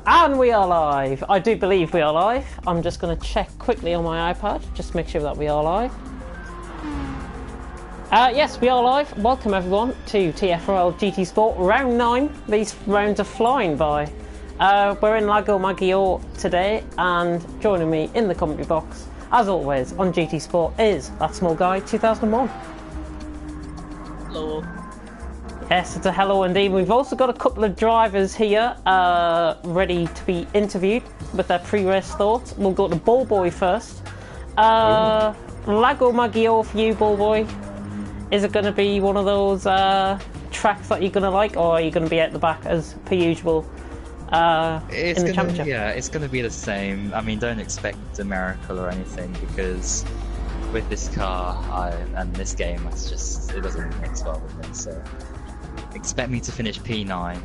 And we are live. I do believe we are live. I'm just going to check quickly on my iPad, just to make sure that we are live. Yes, we are live. Welcome everyone to TFRL GT Sport Round 9. These rounds are flying by. We're in Lago Maggiore today, and joining me in the commentary box, as always, on GT Sport is that small guy, 2001. Hello. Yes, it's a hello indeed. We've also got a couple of drivers here ready to be interviewed with their pre-race thoughts. We'll go to Ball Boy first. Lago Maggiore for you, Ball Boy. Is it going to be one of those tracks that you're going to like, or are you going to be at the back as per usual in the championship? Yeah, it's going to be the same. I mean, don't expect a miracle or anything, because with this car and this game, it doesn't mix well with me, so expect me to finish P9.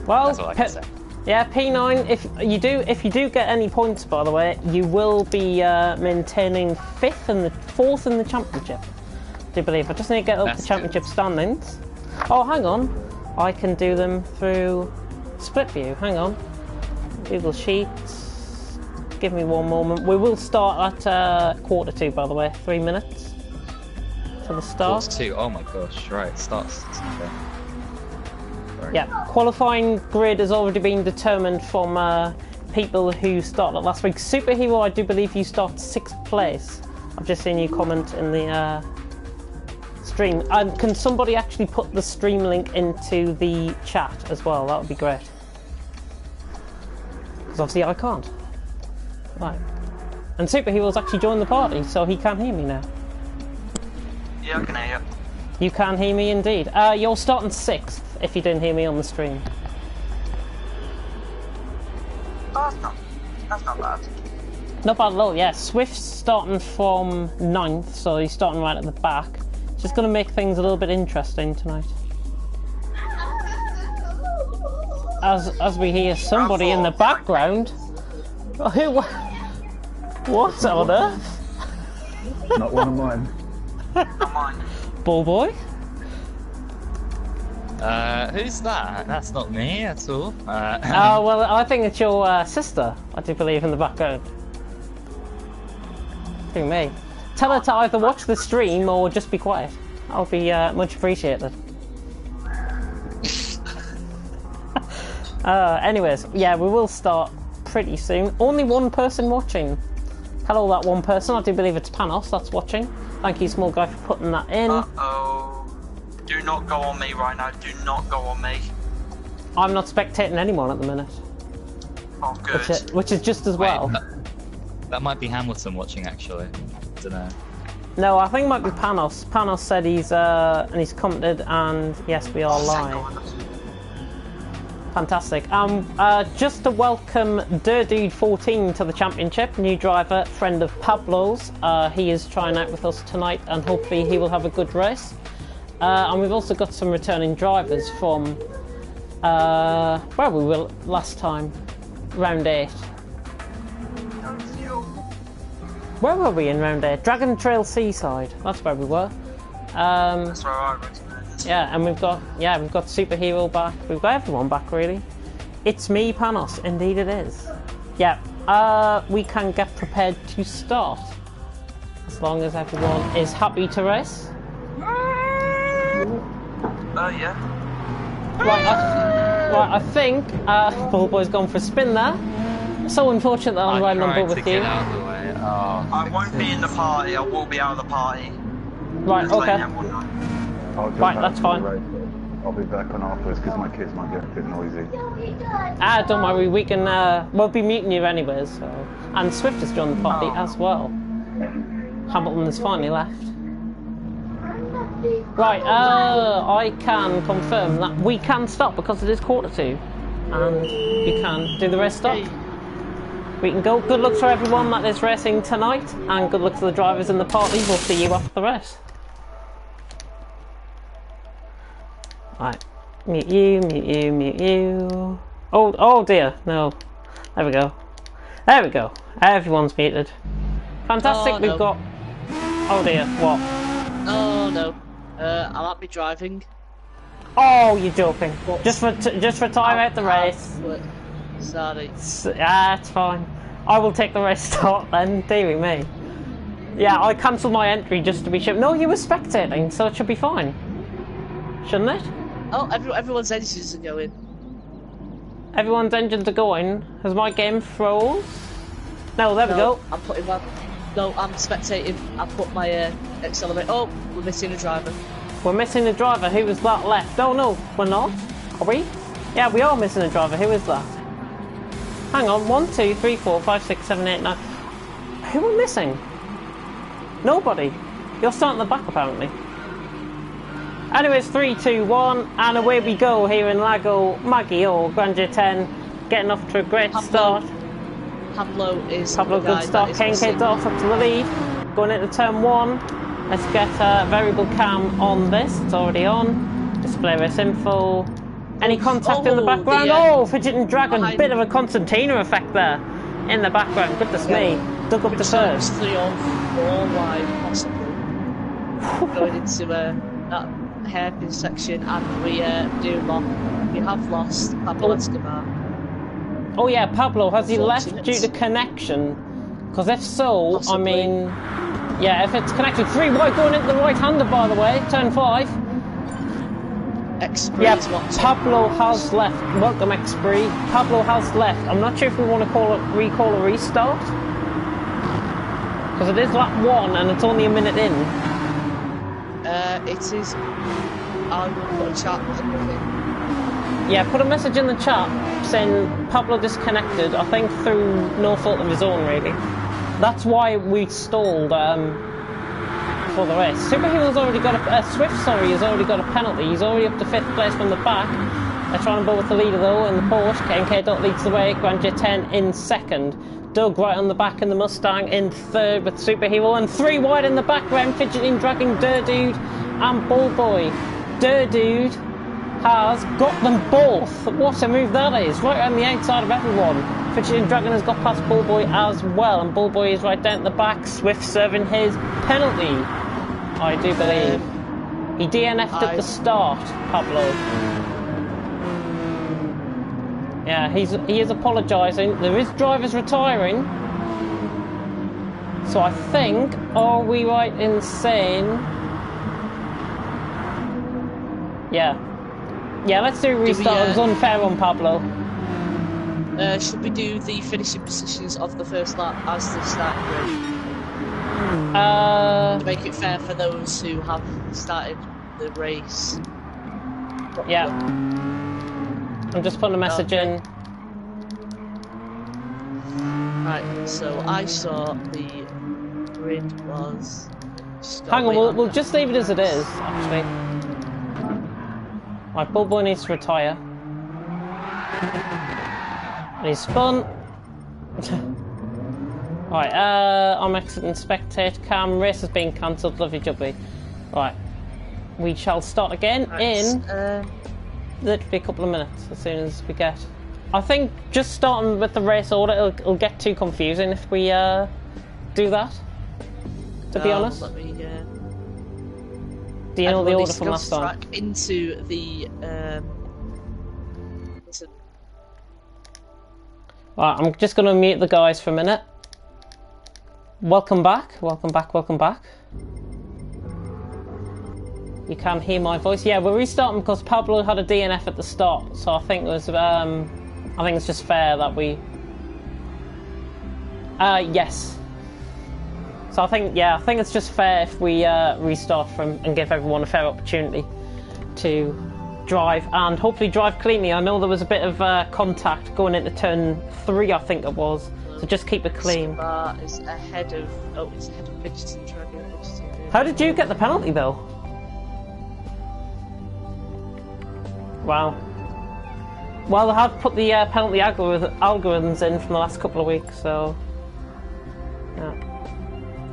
Well, that's all I can say. Yeah, P9. If you do get any points, by the way, you will be maintaining fourth in the championship. Do you believe? I just need to get up the championship standings. Oh, hang on, I can do them through split view. Hang on, Google Sheets. Give me one moment. We will start at 1:45, by the way. 3 minutes to the start. 1:45. Oh my gosh! Right, starts. Okay. Right. Yeah, qualifying grid has already been determined from people who started last week. Superhero, I do believe you start 6th place. I've just seen you comment in the stream. Can somebody actually put the stream link into the chat as well? That would be great. Because obviously I can't. Right. And Superhero's actually joined the party, so he can hear me now. Yeah, I can hear you. You can hear me indeed. You're starting 6th if you didn't hear me on the stream. Oh, that's not bad. Not bad at all, yeah. Swift's starting from 9th, so he's starting right at the back. It's just going to make things a little bit interesting tonight. As we hear somebody in the background. Who? What on earth? Not one of mine. Not mine. Ball Boy? Who's that? That's not me at all. Well, I think it's your sister, I do believe, in the background. Who me? Tell her to either watch the stream or just be quiet. I'll be much appreciated. Anyways, yeah, we will start pretty soon. Only one person watching. Hello, that one person. I do believe it's Panos that's watching. Thank you, small guy, for putting that in. Uh-oh. Do not go on me right now. Do not go on me. I'm not spectating anyone at the minute. Oh, good. Which is just as well. That might be Hamilton watching, actually. I don't know. No, I think it might be Panos. Panos said he's commented, and yes, we are live. Fantastic. Just to welcome Dirdude14 to the championship, new driver, friend of Pablo's. He is trying out with us tonight, and hopefully he will have a good race. And we've also got some returning drivers from where we were last time, round 8. Where were we in round 8? Dragon Trail Seaside. That's where we were. That's where I was. Yeah, and we've got Superhero back. We've got everyone back, really. It's me, Panos. Indeed, it is. Yeah. We can get prepared to start as long as everyone is happy to race. Yeah. Right, I think Ball Boy's gone for a spin there. So unfortunate that I'm riding on board with you. Out of the way. Oh, I won't be in the party. I will be out of the party. Right, okay. Right, that's fine. I'll be back on afterwards because my kids might get a bit noisy. Don't worry, we can. We'll be meeting you anyways. So. And Swift has joined the party as well. Hamilton has finally left. Right, I can confirm that we can stop because it is 1:45, and you can do the race stop. We can go. Good luck to everyone that is racing tonight, and good luck to the drivers in the party. We'll see you after the race. Right, mute you, mute you, mute you. Oh dear, no. There we go. There we go. Everyone's muted. Fantastic, Oh, no. we've got... Oh dear, what? Oh no. I might be driving. Oh, you're joking. What? Just retire out the race. Sorry. It's fine. I will take the race start then, dearie me. Yeah, I cancelled my entry just to be sure. No, you were spectating, so it should be fine. Shouldn't it? Oh, everyone's engines are going. Everyone's engines are going. Has my game froze? No, there we go. I'm putting my... No, I'm spectating. I put my accelerator. Oh, we're missing a driver. We're missing a driver. Who was that left? Oh no, we're not. Are we? Yeah, we are missing a driver. Who is that? Hang on. 1, 2, 3, 4, 5, 6, 7, 8, 9. Who are we missing? Nobody. You're starting the back apparently. Anyways, 3, 2, 1, and away we go here in Lago Maggiore, Grandeur 10, getting off to a great start. Pablo, good start. K&K Dolph up to the lead. Going into turn 1. Let's get variable cam on this. It's already on. Display race info. Any contact in the background? Oh, Fidgeting Dragon. Bit of a Constantina effect there in the background. Goodness me. Dug up to first. 3 or 4 wide, possibly. Going into that hairpin section, and we have lost Pablo Escobar. Oh yeah, Pablo, has he left due to connection? Because if so, possibly. I mean, yeah, if it's connected, 3 wide going into the right-hander, by the way, turn 5. X-Spree yeah, Pablo has left. Welcome, X-Spree. Pablo has left. I'm not sure if we want to recall a restart. Because it is lap 1 and it's only a minute in. It is. I will put a chat. Yeah, put a message in the chat saying Pablo disconnected, I think through no fault of his own, really. That's why we stalled for the race. Superhero's already got Swift, has already got a penalty. He's already up to 5th place from the back. They're trying to bowl with the leader though in the Porsche. K&K leads the way, Grandeur 10 in 2nd. Doug right on the back in the Mustang in 3rd with Superhero, and 3 wide in the background, Fidgeting Dragon, Durdude and Bullboy. Durdude has got them both. What a move that is, right on the outside of everyone. Fidgeting Dragon has got past Bullboy as well, and Bullboy is right down at the back. Swift serving his penalty, I do believe. He DNF'd at the start, Pablo. Yeah, he is apologising. There is drivers retiring. So I think, are we right in saying... Yeah. Yeah, let's do a restart. It was unfair on Pablo. Should we do the finishing positions of the first lap as the starting grid? To make it fair for those who have started the race. Yeah. I'm just putting a message in. Right, so I saw the grid was... Hang on, we'll just leave it as it is, actually. Right, Bullboy needs to retire. And he's spun. Right, I'm exiting spectate cam. Race has been cancelled, lovely jubbly. Right, we shall start again in literally a couple of minutes as soon as we get. I think just starting with the race order, it'll get too confusing if we do that. To be honest. Let me, do you know the order from last time? Into the Right, I'm just going to mute the guys for a minute. Welcome back, welcome back, welcome back. You can hear my voice. Yeah, we're restarting because Pablo had a DNF at the start, so I think it was. I think it's just fair that we. Yes. So I think it's just fair if we restart from and give everyone a fair opportunity to drive and hopefully drive cleanly. I know there was a bit of contact going into turn 3, I think it was. So just keep it clean. Is ahead of it's ahead of Fidgeting Dragon. How did you get the penalty though? Wow. Well, I have put the penalty algorithms in from the last couple of weeks, so yeah.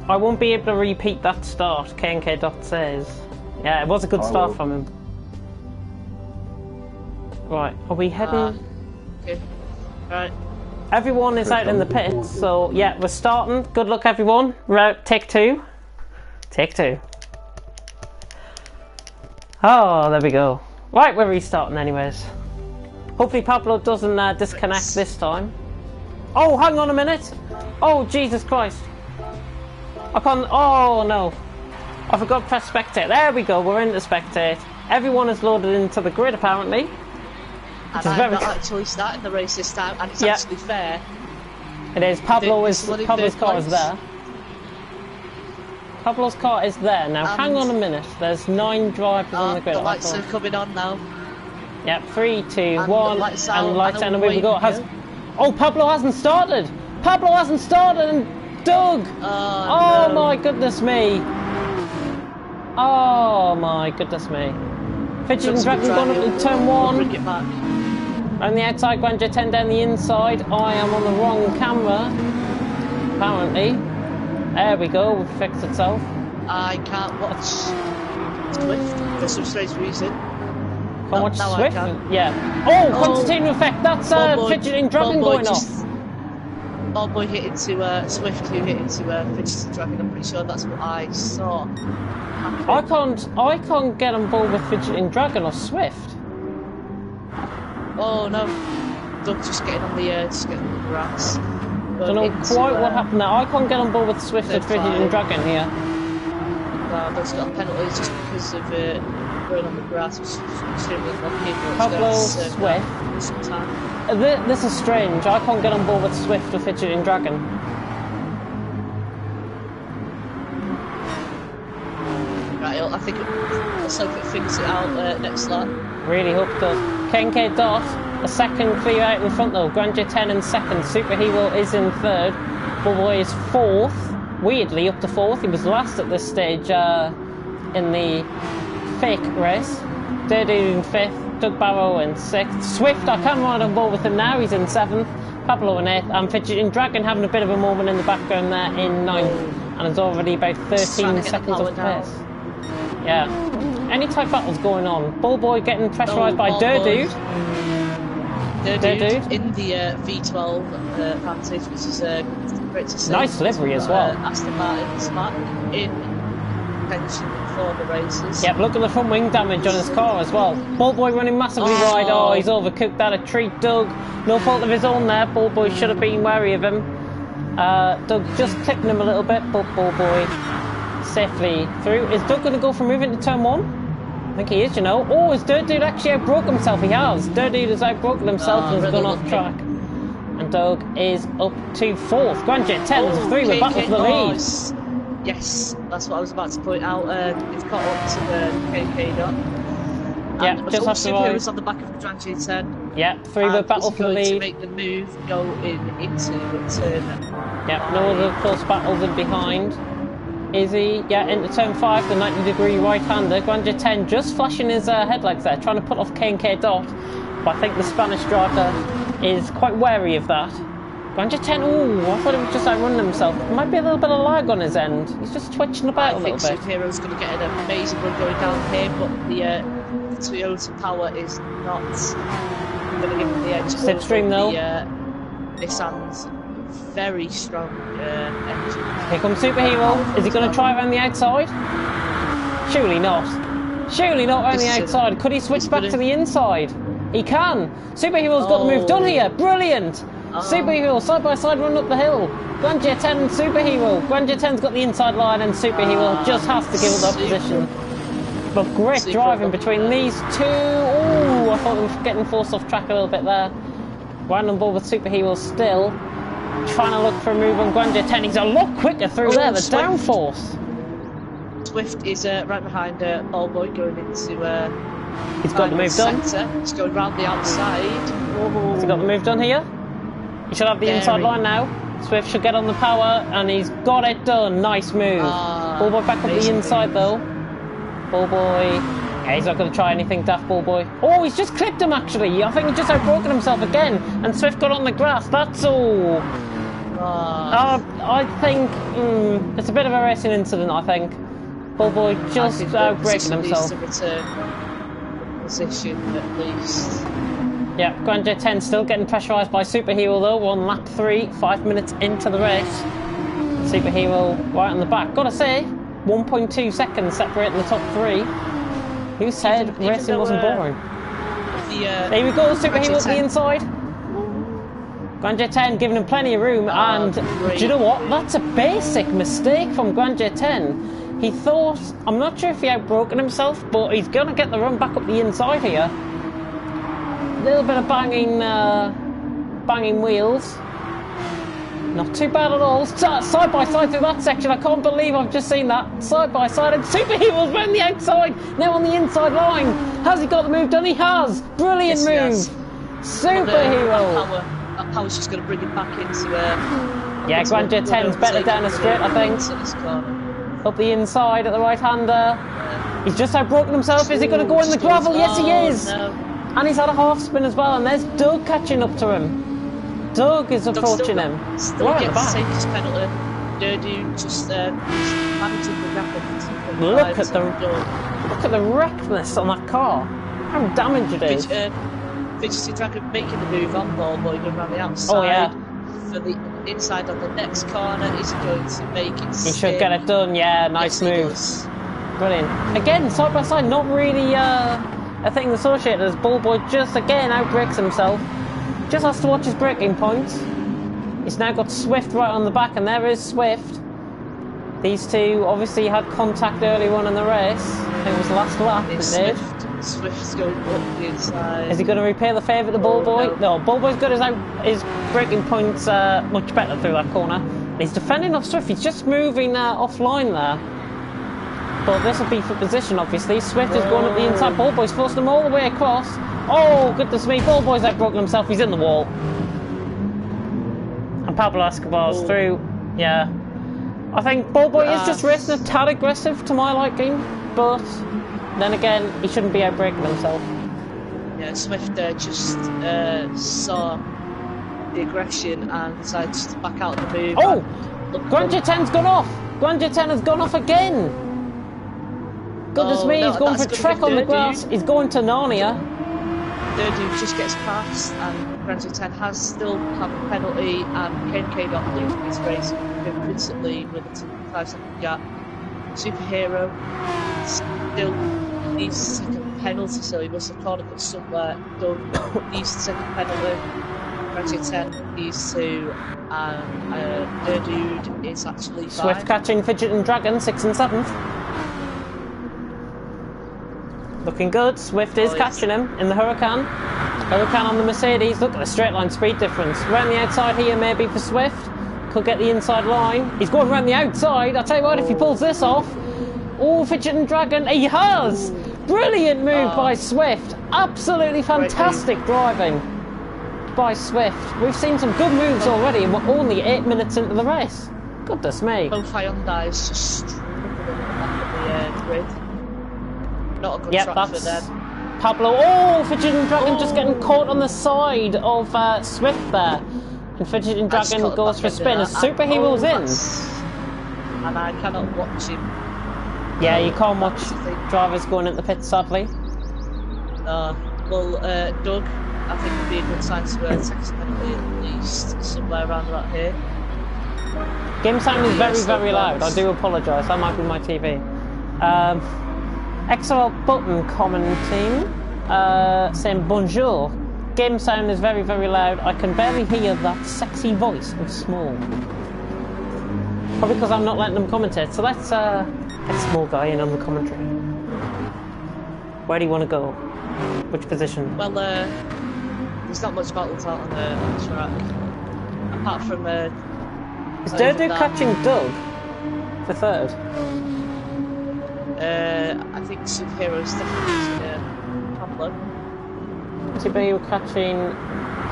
I won't be able to repeat that start. K&K says, yeah, it was a good start from him. Right, are we heading? Okay. Right. Everyone is out in the pits, so yeah, we're starting. Good luck, everyone. Take 2. Take 2. Oh, there we go. Right, we're restarting anyways. Hopefully Pablo doesn't disconnect this time. Oh, hang on a minute. Oh, Jesus Christ. I can't... Oh, no. I forgot to press spectate. There we go, we're into spectate. Everyone is loaded into the grid, apparently. And I'm not actually starting the race this time, and it's actually fair. It is. Pablo's car is there. Pablo's car is there. Now, hang on a minute. There's 9 drivers on the grid. The lights are coming on now. Yep, 3, 2, 1, lights and lights out, and away we go. Oh, Pablo hasn't started! Pablo hasn't started, and Doug! Oh, no. my goodness me! Oh, my goodness me. Fidget and Dragon going up to turn 1. Bring it back. On the outside, Grandeur 10 down the inside. I am on the wrong camera, apparently. There we go, it fixed itself. I can't watch Swift for some strange reason. Can't watch Swift? Yeah. Oh, concertina effect, that's Fidgeting Dragon going off. Ball Boy hit into Swift, who hit into Fidgeting Dragon. I'm pretty sure that's what I saw. I can't get on board with Fidgeting Dragon or Swift. Oh no, Doug's just getting on the grass. Don't know quite what happened there. I can't get on board with Swift or Fidgeting Dragon here. Doug's got a penalty just because of going on the grass, which is extremely unlucky. Pablo Swift. This is strange. I can't get on board with Swift or Fidgeting Dragon. Right, I think let's hope it figures it out next lap. Really hope it does. KNK Dot, a second clear out in front though. Grandeur 10 in second. Super Hero is in third. Boy is fourth. Weirdly up to fourth. He was last at this stage in the fake race. Dirty in fifth. Doug Barrow in sixth. Swift, I can't ride on board with him now. He's in seventh. Pablo in eighth. And Fidgeting Dragon having a bit of a moment in the background there in ninth. And it's already about 13 seconds off the pace. Yeah. Any type battles going on. Bullboy getting pressurised by Durdude. Durdude in the V12 Vantage, which is great to see. Nice livery as well. Aston Martin's in pension for the races. Yep, look at the front wing damage on his car as well. Bullboy running massively wide. Oh, he's overcooked that a treat. Doug, no fault of his own there. Bullboy should have been wary of him. Doug just clipping him a little bit, but Bullboy safely through. Is Doug going to go for moving to turn 1? I think he is, you know. Oh, has Durdude actually outbroke himself? He has. Durdude has outbroken himself and has gone off track. And Doug is up to fourth. Grandjet 10 is 3 with battle for the lead. Yes, that's what I was about to point out. It's caught up to the KK dot. Yeah, just have to ride. On the back of the Grandjet 10. Yeah, 3 with battle for the lead. To make the move go into the turn. Yeah, no other close battles in behind. Is he? Yeah, into turn 5, the 90-degree right-hander. Grandeur 10 just flashing his headlights there, trying to put off KNK Dot. But I think the Spanish driver is quite wary of that. Grandeur 10, ooh, I thought he was just outrunning himself. There might be a little bit of lag on his end. He's just twitching about a little bit. I think Superhero's going to get an amazing run going down here, but the Toyota power is not going to give him the edge. Slipstream though. Nissan's very strong engine. Here comes Superhero. Is he going to try around the outside? Surely not. Surely not around the outside. Could he switch back to the inside? He can. Superhero's got the move done here. Brilliant. Superhero side by side run up the hill. Grandeur 10 and Superhero. Grandeur 10's got the inside line and Superhero just has to give up that position. But great driving between these two. Ooh, I thought they were getting forced off track a little bit there. Right on board with Superhero still. Trying to look for a move on Grandeur 10. He's a lot quicker through there, the downforce. Swift is right behind Ballboy going into... He's got the move done. He's going round the outside. Has he got the move done here? He should have the inside line now. Swift should get on the power, and he's got it done. Nice move. Ballboy back up the inside though. Ballboy... Yeah, he's not going to try anything daft, Ballboy. Oh, he's just clipped him actually. I think he's just outbroken himself again. And Swift got on the grass. That's all. I think it's a bit of a racing incident, I think. Ballboy just outbreaking himself. To return position at least. Yeah, Grandeur 10 still getting pressurised by Superhero though. We're on lap 3, 5 minutes into the race. Superhero right on the back. Gotta say, 1.2 seconds separating the top 3. Who said Even racing though, wasn't boring? Here we go, Super Hero to the inside. Grand J10 giving him plenty of room, and great. do you know what? That's a basic mistake from Grand J10. He thought, I'm not sure if he outbroken himself, but he's going to get the run back up the inside here. A little bit of banging wheels. Not too bad at all. Side by side through that section. I can't believe I've just seen that. Side by side, and Super Hero's round the outside. Now on the inside line. Has he got the move done? He has. Brilliant move. Super Hero. That power's just going to bring him back into yeah, Grand J10's better down the straight, I think. Up the inside at the right-hander. He's just outbroken himself. Is he going to go in the gravel? Yes, he is. No. And he's had a half spin as well. And there's Doug catching up to him. Doug is approaching him. Still Right at the gets to back. take his penalty. Dirty just managing the rapid. Look at the wreckness on that car. How damaged it is. Fidgety Dragon making the move on ball, boy, going around the outside. Oh yeah. For the inside on the next corner, is he going to make it? He should get it done. Yeah, nice move. Brilliant. Again, side by side, not really a thing associated as Bullboy just again outbreaks himself. Just has to watch his braking points. He's now got Swift right on the back, and there is Swift. These two obviously had contact earlier on in the race. I think it was the last lap. Swift's going up the inside. Is he going to repay the favour to Bullboy? No, Bullboy's got his braking points much better through that corner. He's defending off Swift. He's just moving offline there. But this will be for position, obviously. Swift is going up the inside. Bullboy's forced him all the way across. Oh, goodness me. Bullboy's outbroken himself. He's in the wall. And Pablo Escobar's through. Yeah. I think Bullboy is just racing a tad aggressive to my liking. But then again, he shouldn't be outbreaking himself. Yeah, Swift just saw the aggression and decided to back out the move. Oh! Grand J10's gone off! Grand J10 has gone off again! Goodness me, he's going for Trek on the grass. He's going to Narnia. Durdu just gets past, and Grand J10 has still have a penalty, and KNK got losing his race principally with a 5-second gap. Superhero still needs a second penalty, so he must have caught it somewhere. Doug needs the second penalty. Grand J10 needs to, and Durdu is actually fine. Swift catching Fidget and Dragon, 6th and 7th. Looking good. Swift is catching him in the Huracan. Huracan on the Mercedes. Look at the straight line speed difference. Around the outside here maybe for Swift. Could get the inside line. He's going around the outside. I'll tell you what, if he pulls this off. Oh, Fidget and Dragon. He has! Brilliant move by Swift. Absolutely fantastic driving by Swift. We've seen some good moves already, and we're only 8 minutes into the race. Goodness me. Both Hyundai is just struggling at the back of the grid. Not a good track for them. Pablo. Oh, Fidget and Dragon just getting caught on the side of Swift there. And Fidget and Dragon goes for a spin as Superhero's in. And I cannot watch him. Yeah, you can't watch drivers going at the pits, sadly. Well, Doug, I think would be a good sign to take his penalty at least somewhere around about here. Game sound is very, very loud. I do apologise. That might be my TV. XOL Button commenting, saying bonjour. Game sound is very, very loud. I can barely hear that sexy voice of Small. Probably because I'm not letting them commentate. So let's get Small guy in on the commentary. Where do you want to go? Which position? Well, there's not much battles out on the track. Apart from is Durdu catching Doug for 3rd? I think Superhero's definitely Pablo. Superhero catching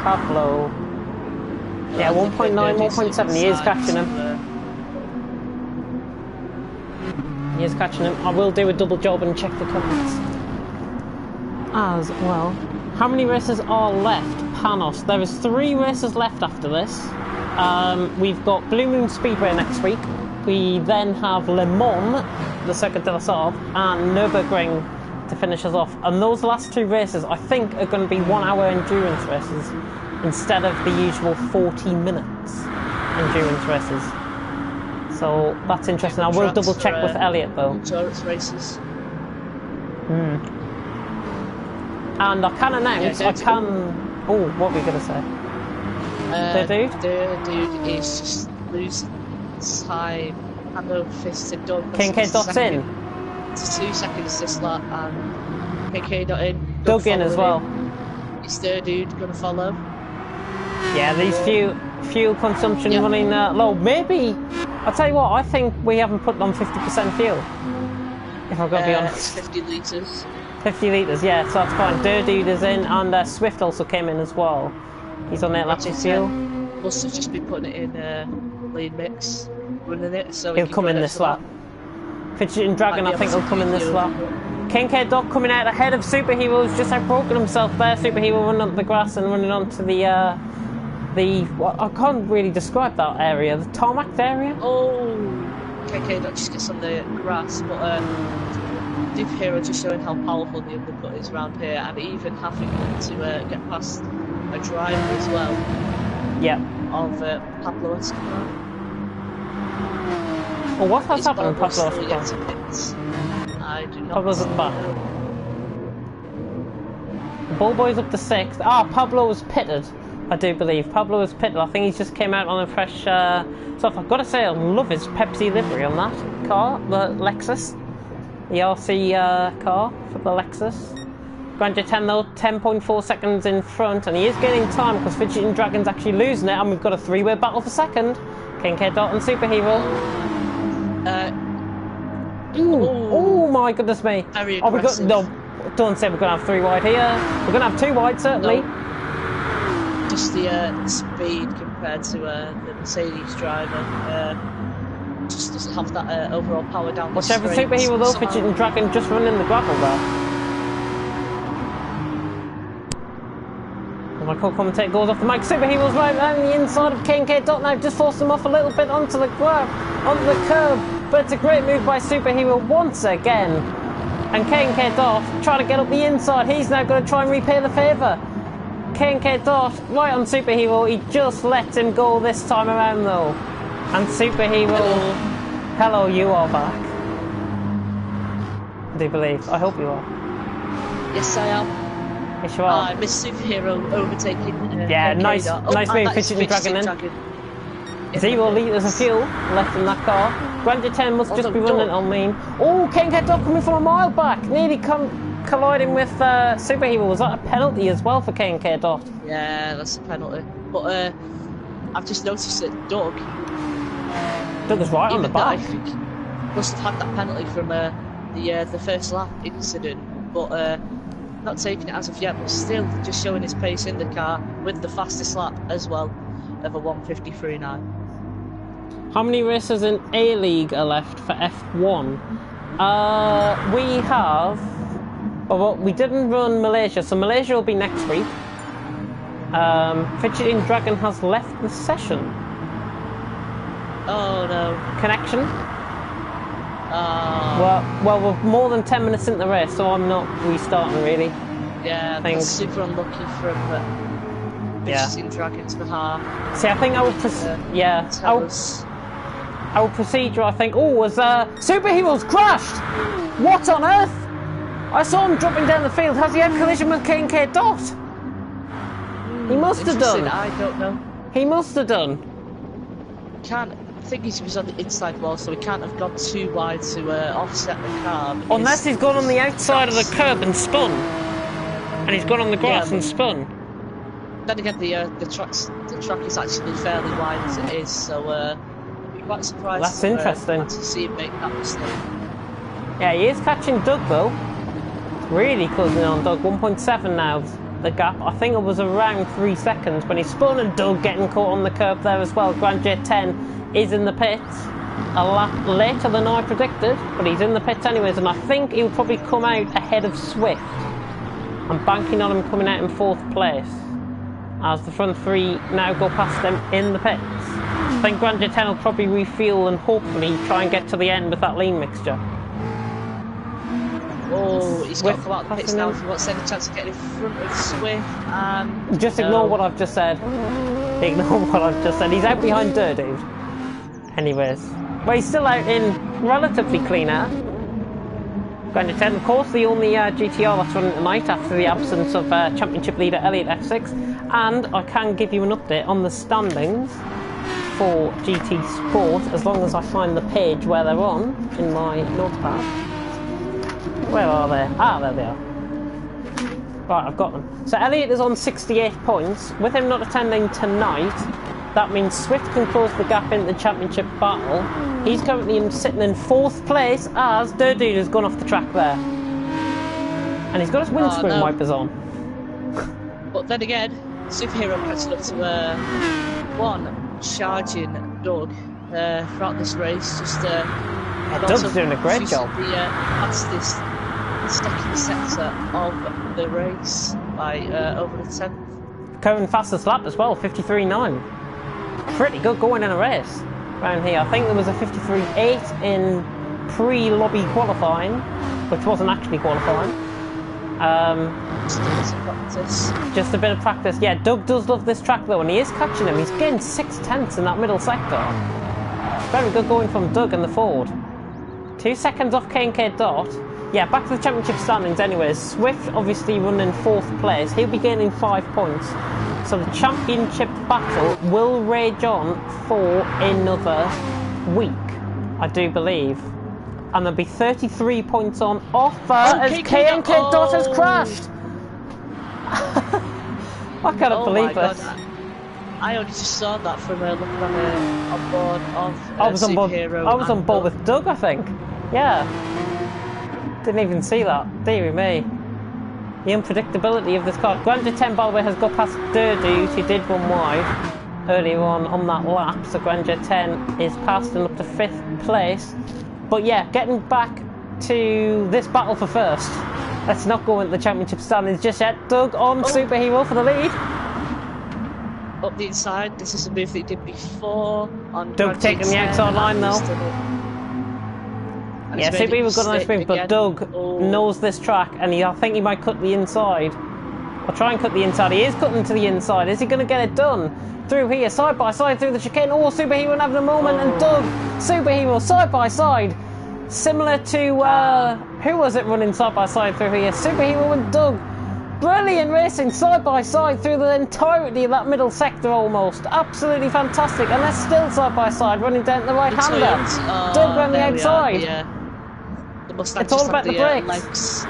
Pablo. Yeah, 1.9, 1.7. He is catching him. He is catching him. I will do a double job and check the comments as well. How many races are left? Panos. There is 3 races left after this. We've got Blue Moon Speedway next week. We then have Le Mans, the Circuit de la Sauve, and Nürburgring to finish us off. And those last 2 races, I think, are going to be 1-hour endurance races instead of the usual 40 minutes endurance races. So that's interesting. I will double check with Elliot though. Endurance races. And I can announce, Yeah, I can... Oh, what were we going to say? The dude? The dude is just losing time. I know fisted done. KK Dot's in. It's 2 seconds this lap, and KK Dot in. Doug in as well. Is the dude going to follow? Yeah, these fuel consumption running low. Maybe, I'll tell you what, I think we haven't put on 50% fuel. If I've got to be honest. 50 litres. 50 litres, yeah, so that's fine. Dude is in, and Swift also came in as well. He's on 8 laps of fuel. Must have just been putting it in lean mix, running it, so he'll come in this lap. Fidgeting Dragon, I think he'll come in this lap. Kincaid Dog coming out ahead of Superhero, who's just outbroken himself there. Superhero running onto the grass and running onto the well, I can't really describe that area, the tarmac area. Oh, KK Dot just gets on the grass, but Superhero just showing how powerful the undercut is around here, and even having to get past a driver as well. Yeah. Of Pablo Escobar. Well, what has happened to Pablo Escobar? I do not Pablo's at the back. The Bullboy's up to 6th. Ah, Pablo was pitted, I do believe. Pablo was pitted. I think he just came out on a fresh stuff. I've got to say, I love his Pepsi livery on that car, the Lexus. The RC car for the Lexus. Grandeur 10 though, 10.4 seconds in front, and he is gaining time because Fidgeting Dragon's actually losing it, and we've got a 3-way battle for second. Kincaid Dot and Superhero. Oh my goodness me. Very oh, we got, aggressive. no, don't say we're going to have 3 wide here. We're going to have 2 wide, certainly. No. Just the speed compared to the Mercedes driver. Just doesn't have that overall power down the Whatever straight. Superhero though, Fidgeting Dragon just running the gravel there. My co-commentator goes off the mic. Superhero's right around the inside of Kincaid Dot now, just forced him off a little bit onto the curb. But it's a great move by Superhero once again. And Kincaid Dot trying to get up the inside. He's now going to try and repay the favour. Kincaid Dot right on Superhero. He just lets him go this time around though. And Superhero, hello, you are back. I do believe. I hope you are. Yes, I am. Yes, you are. I missed Superhero overtaking. Yeah, nice move, Fidgeting Dragon in. 0 litres of fuel left in that car. Grandeur 10 must just be running on lean. Oh, Kincaid Dot coming from a mile back. Nearly colliding with Superhero. Was that a penalty as well for Kincaid Dot? Yeah, that's a penalty. But I've just noticed that Doug was right on the back. I think must have had that penalty from the first lap incident, but not taking it as of yet, but still just showing his pace in the car with the fastest lap as well of a 1:53.9. How many races in A-League are left for F1? We have... well, we didn't run Malaysia, so Malaysia will be next week. Fidgeting Dragon has left the session. Oh no. Connection? Well, we're more than 10 minutes into the race, so I'm not restarting really. Yeah, that's super unlucky from Fidgeting Dragon's behalf. See, I think I would our procedure, I think... Oh, was Superhero's crashed! What on earth? I saw him dropping down the field. Has he had collision with Kincaid Dot? He must have done. I don't know. He must have done. I think he was on the inside wall, so he can't have gone too wide to offset the car. Unless he's gone on the outside of the curb and spun. And he's gone on the grass and spun. Then again, the track is actually fairly wide as it is, so I'd be quite surprised. That's interesting. To see him make that mistake. Yeah, he is catching Doug though. Really closing on Doug. 1.7 now, the gap. I think it was around 3 seconds when he spun, and Doug getting caught on the curb there as well. Grandeur 10 is in the pits a lap later than I predicted, but he's in the pits anyways, and I think he'll probably come out ahead of Swift. I'm banking on him coming out in 4th place as the front 3 now go past him in the pits. I think Grandeur 10 will probably refuel and hopefully try and get to the end with that lean mixture. Oh, he's got to come out of the pits now if he wants any chance of getting in front of Swift. Just ignore what I've just said. Ignore what I've just said. He's out behind Dude. Anyways. But he's still out in relatively clean air. Grandeur 10, of course, the only GTR that's running tonight after the absence of Championship leader Elliott F6. And I can give you an update on the standings for GT Sport, as long as I find the page where they're on in my notepad. Where are they? Ah, there they are. Right, I've got them. So Elliott is on 68 points. With him not attending tonight, that means Swift can close the gap into the championship battle. He's currently sitting in 4th place as Dude has gone off the track there. And he's got his windscreen wipers on. But then again, Superhero catching up to one charging Doug throughout this race. Doug's doing a great job. The fastest stacking sector of the race by over the 10th. Current fastest lap as well, 53.9. Pretty good going in a race around here. I think there was a 53.8 in pre-lobby qualifying, which wasn't actually qualifying. Just a bit of practice. Yeah, Doug does love this track though, and he is catching him. He's getting 6/10 in that middle sector. Very good going from Doug and the Ford. 2 seconds off K&K Dot. Yeah, back to the championship standings anyways. Swift obviously running 4th place. He'll be gaining 5 points. So the championship battle will rage on for another week, I do believe. And there'll be 33 points on offer as K&K Dot has crashed. I cannot believe this. God. I only just saw that from looking on board of I was Superhero. I was on board with Doug, I think. Yeah. Didn't even see that. Dear me. The unpredictability of this car. Grandeur 10, by the way, has got past Durdude, who did run wide earlier on that lap. So Grandeur 10 is passed and up to 5th place. But yeah, getting back to this battle for first. Let's not go into the championship standings just yet. Doug on Superhero for the lead. Up the inside, this is a move that he did before. On Doug taking the outside line though. Yeah, Superhero's got a nice move, but Doug knows this track and I think he might cut the inside. I'll try and cut the inside. He is cutting to the inside. Is he going to get it done? Through here, side by side through the chicane. Oh, Superhero having a moment, and Doug, Superhero side by side. Similar to, who was it running side by side through here? Superhero and Doug. Brilliant racing side by side through the entirety of that middle sector almost. Absolutely fantastic. And they're still side by side running down the right hander. Doug on the outside. It's all about the brakes.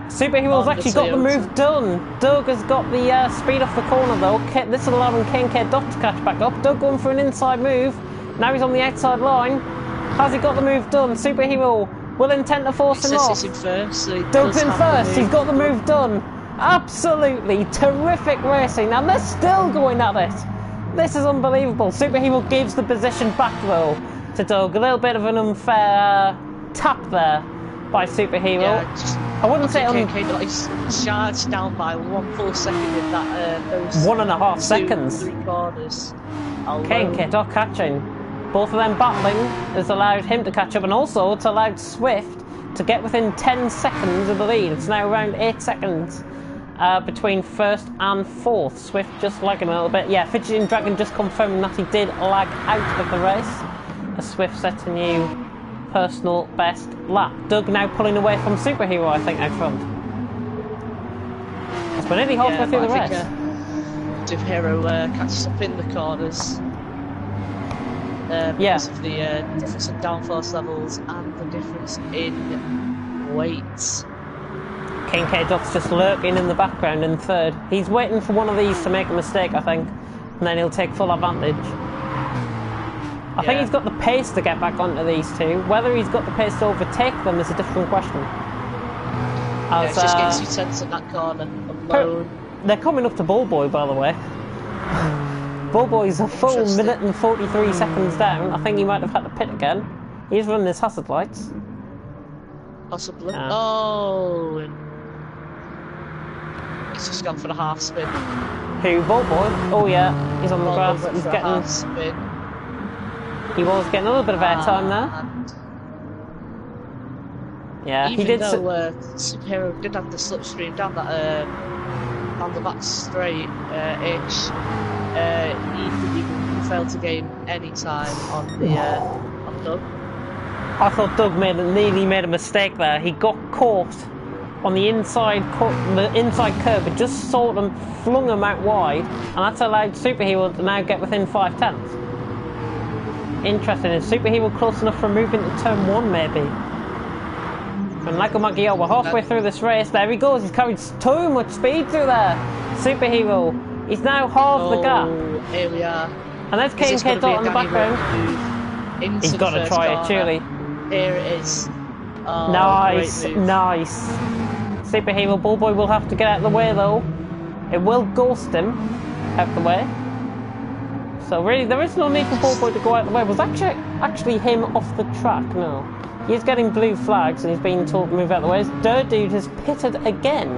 Superhero's actually got the move done. Doug has got the speed off the corner though. This will allow him K&K Dot to catch back up. Doug going for an inside move. Now he's on the outside line. Has he got the move done? Superhero will intend to force him off. In first, so Doug's in first. He's got the move done. Absolutely terrific racing. And they're still going at it. This is unbelievable. Superhero gives the position back though to Doug. A little bit of an unfair tap there by Superhero. Yeah, I wouldn't say he's charged down by 1 full second in that those 1.5 seconds. 3 corners. K&K Dot catching. Both of them battling has allowed him to catch up, and also it's allowed Swift to get within 10 seconds of the lead. It's now around 8 seconds between 1st and 4th. Swift just lagging a little bit. Yeah, Fidgeting Dragon just confirming that he did lag out of the race as Swift sets a new personal best lap. Doug now pulling away from Superhero, I think, out front. It's been nearly halfway through the race. Superhero catches up in the corners. Because of the difference in downforce levels and the difference in weights. K&K Dot's just lurking in the background in 3rd. He's waiting for one of these to make a mistake, I think, and then he'll take full advantage. I think he's got the pace to get back onto these two. Whether he's got the pace to overtake them is a different question. As, just getting 2 tenths in that corner alone. They're coming up to Bullboy, by the way. Bullboy's a full minute and 43 seconds down. I think he might have had to pit again. He's running his hazard lights. Possibly. Oh, he's just gone for the half spin. Who? Bullboy? Oh yeah, he's on the grass. He's getting half spin. He was getting a little bit of airtime there. Yeah, even he did. Though Superhero did have the slipstream down that on the back straight ish, he failed to gain any time on the on Doug. I thought Doug nearly made a mistake there. He got caught on the inside curve, but just sort of flung him out wide, and that's allowed Superhero to now get within 5/10. Interesting. Is Superhero close enough for moving to turn 1, maybe? And Lago Maggiore, we're halfway through this race. There he goes. He's carried too much speed through there. Superhero. He's now half the gap. Here we are. And there's K&K Dot in the background. He's got to try it, surely. Here it is. Oh, nice, nice. Superhero Bullboy will have to get out of the way, though. It will ghost him out the way. So really, there is no need for Bullboy to go out the way. Was actually him off the track? No. He's getting blue flags and he's being told to move out the way. Dirt Dude has pitted again,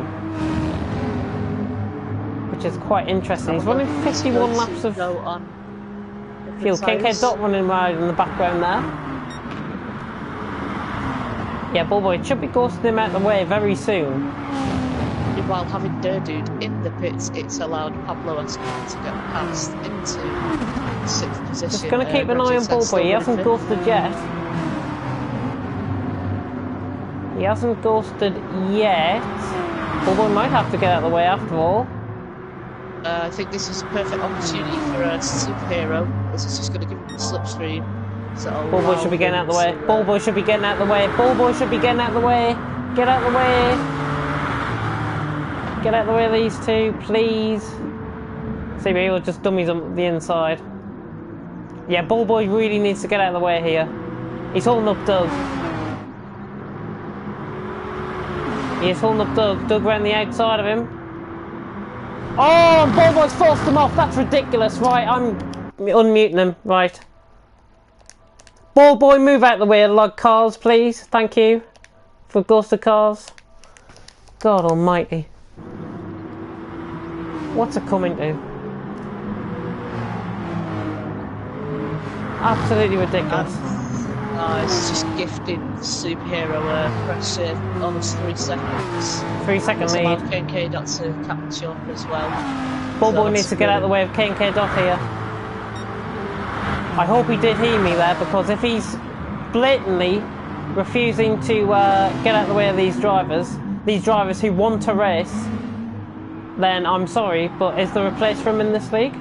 which is quite interesting. He's running 51 laps of fuel. K&K Dot running wide in the background there. Yeah, Bullboy should be ghosting him out the way very soon. While having Dirt Dude in the pits, it's allowed Pablo Escobar to get past into 6th position. Just going to keep an eye on Bullboy. He hasn't ghosted yet. He hasn't ghosted yet. Bullboy might have to get out of the way after all. I think this is a perfect opportunity for a Superhero. This is just going to give him the slipstream. So Bullboy should be getting out of the way. Bullboy should be getting out of the way. Bullboy should be getting out of the way. Get out of the way. Get out of the way of these two, please. See, he'll just dummies on the inside. Yeah, Bullboy really needs to get out of the way here. He's holding up Doug. He's holding up Doug. Doug around the outside of him. Oh, and Bullboy's forced him off. That's ridiculous. Right, I'm unmuting him. Right. Bullboy, move out the way of lug cars, please. Thank you. For ghosted cars. God almighty. What's it coming to? Absolutely ridiculous. It's just gifting Superhero pressure almost 3 seconds. 3-second lead. K&K Dot to catch up as well. Bullboy needs to get out of the way of K&K Dot here. I hope he did hear me there, because if he's blatantly refusing to get out of the way of these drivers who want to race, then I'm sorry, but is there a place for him in this league?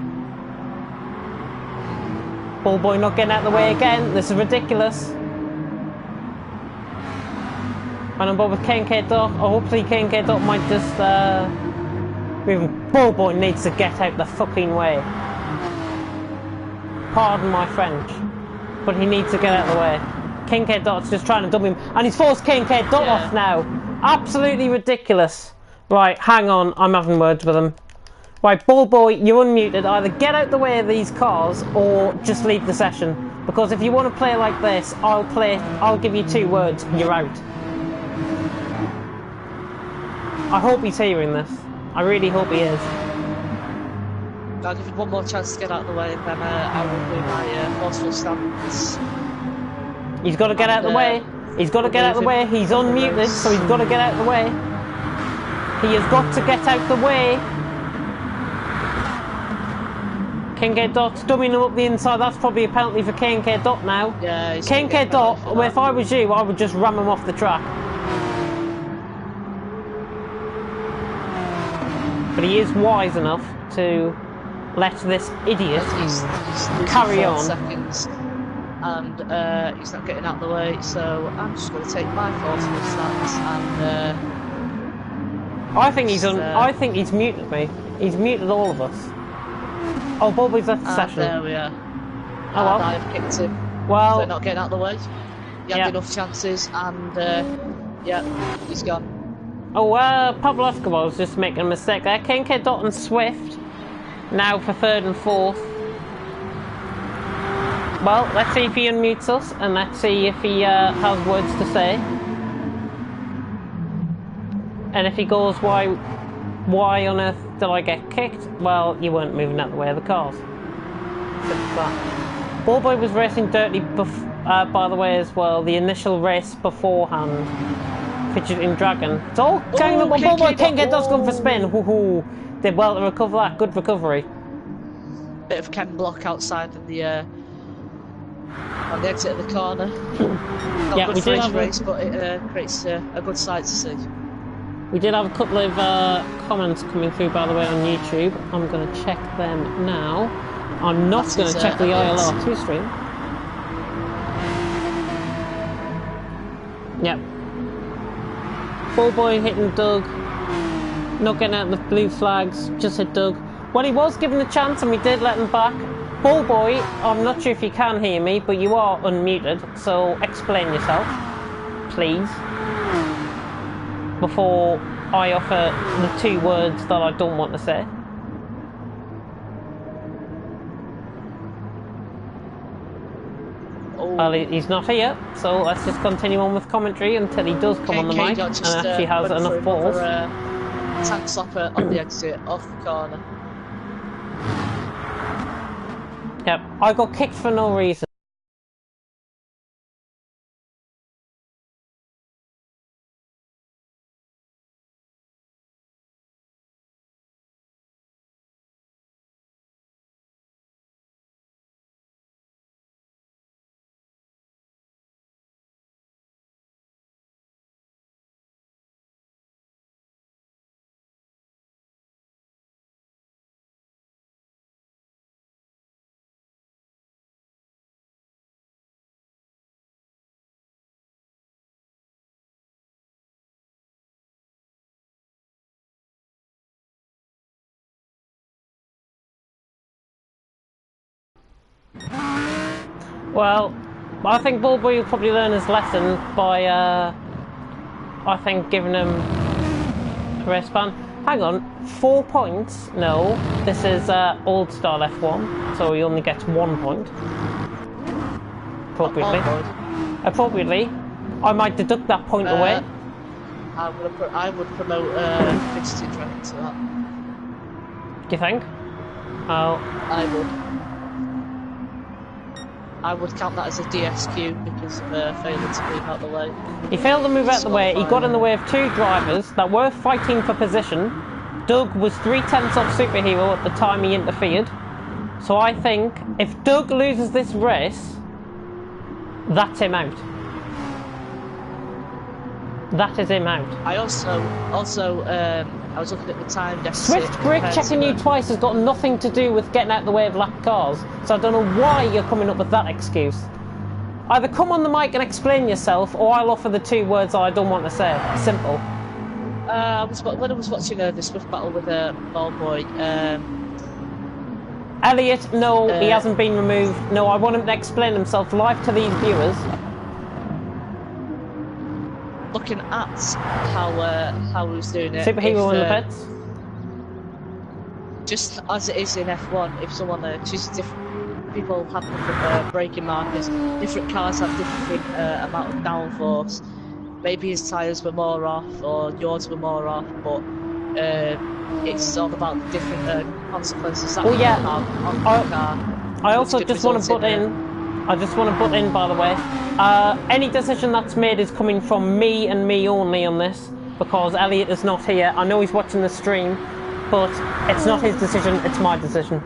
Bullboy not getting out of the way again. This is ridiculous. And I'm bored with K&K Dot. Hopefully K&K Dot might just move him. Bullboy needs to get out the fucking way. Pardon my French, but he needs to get out of the way. K&K Dot's just trying to dump him, and he's forced K&K Dot off now. Absolutely ridiculous. Right, hang on, I'm having words with him. Right, Bullboy, you're unmuted. Either get out the way of these cars or just leave the session. Because if you want to play like this, I'll give you 2 words, you're out. I hope he's hearing this. I really hope he is. I'll give him one more chance to get out of the way, and then I will do my forceful stance. He's got to get out of the way. He's got to get out of the way. He's unmuted, so he's got to get out of the way. He has got to get out the way. K&K Dot's dumming him up the inside. That's probably a penalty for K&K Dot now. Yeah, K&K Dot, if I was you, I would just ram him off the track. But he is wise enough to let this idiot he's carry on. Seconds, and he's not getting out of the way, so I'm just going to take my forceful stance and. I think he's muted me. He's muted all of us. Oh, Bullboy's left the session. There we are. Oh well. I've kicked him. Well, for not getting out of the way. He had enough chances, and yeah, he's gone. Oh, Pablo Escobar was just making a mistake there. K&K Dot and Swift now for 3rd and 4th. Well, let's see if he unmutes us, and let's see if he has words to say. And if he goes, why on earth did I get kicked? Well, you weren't moving out the way of the cars. Bullboy was racing dirty, by the way, as well. The initial race beforehand. Fidgeting Dragon. It's all going up. Bullboy K&K Dot's gone for spin. Did well to recover that. Good recovery. Bit of chem block outside of the On the exit of the corner. Not Yeah, good we for did each have race, but it creates a good sight to see. We did have a couple of comments coming through, by the way, on YouTube. I'm going to check them now. I'm not going to check the ILR2 stream. Yep. Ballboy hitting Doug. Not getting out the blue flags. Just hit Doug. Well, he was given the chance and we did let him back. Ballboy, I'm not sure if you can hear me, but you are unmuted. So explain yourself, please. Before I offer the 2 words that I don't want to say. Well, he's not here, so let's just continue on with commentary until he does come on the mic and actually has enough balls. Tank slapper on the exit, off the corner. Yep, I got kicked for no reason. Well, I think Ballboy will probably learn his lesson by, I think, giving him a race ban. Hang on, 4 points? No, this is old style F1, so he only gets 1 point. Appropriately. Appropriately, I might deduct that point away. I would promote fixed tracking to that. Do you think? Oh. I would count that as a DSQ because of failing to move out the way. He failed to move out the way. He got in the way of 2 drivers that were fighting for position. Doug was 3/10 off Superhero at the time he interfered. So I think if Doug loses this race, that's him out. That is him out. I also I was looking at the time deficit. Swift brake checking you twice has got nothing to do with getting out of the way of lap cars. So I don't know why you're coming up with that excuse. Either come on the mic and explain yourself, or I'll offer the 2 words I don't want to say. Simple. When I was watching the Swift battle with Ballboy, Elliot, no, he hasn't been removed. No, I want him to explain himself live to these viewers. Looking at how he was doing it. Superhero in the pits. Just as it is in F1, if someone chooses different, people have different braking markers. Different cars have different amount of downforce. Maybe his tyres were more off, or yours were more off, but it's all about the different consequences that you have on the car. I also just want to butt in. I just want to butt in, by the way. Any decision that's made is coming from me and me only on this, because Elliot is not here. I know he's watching the stream, but it's not his decision, it's my decision.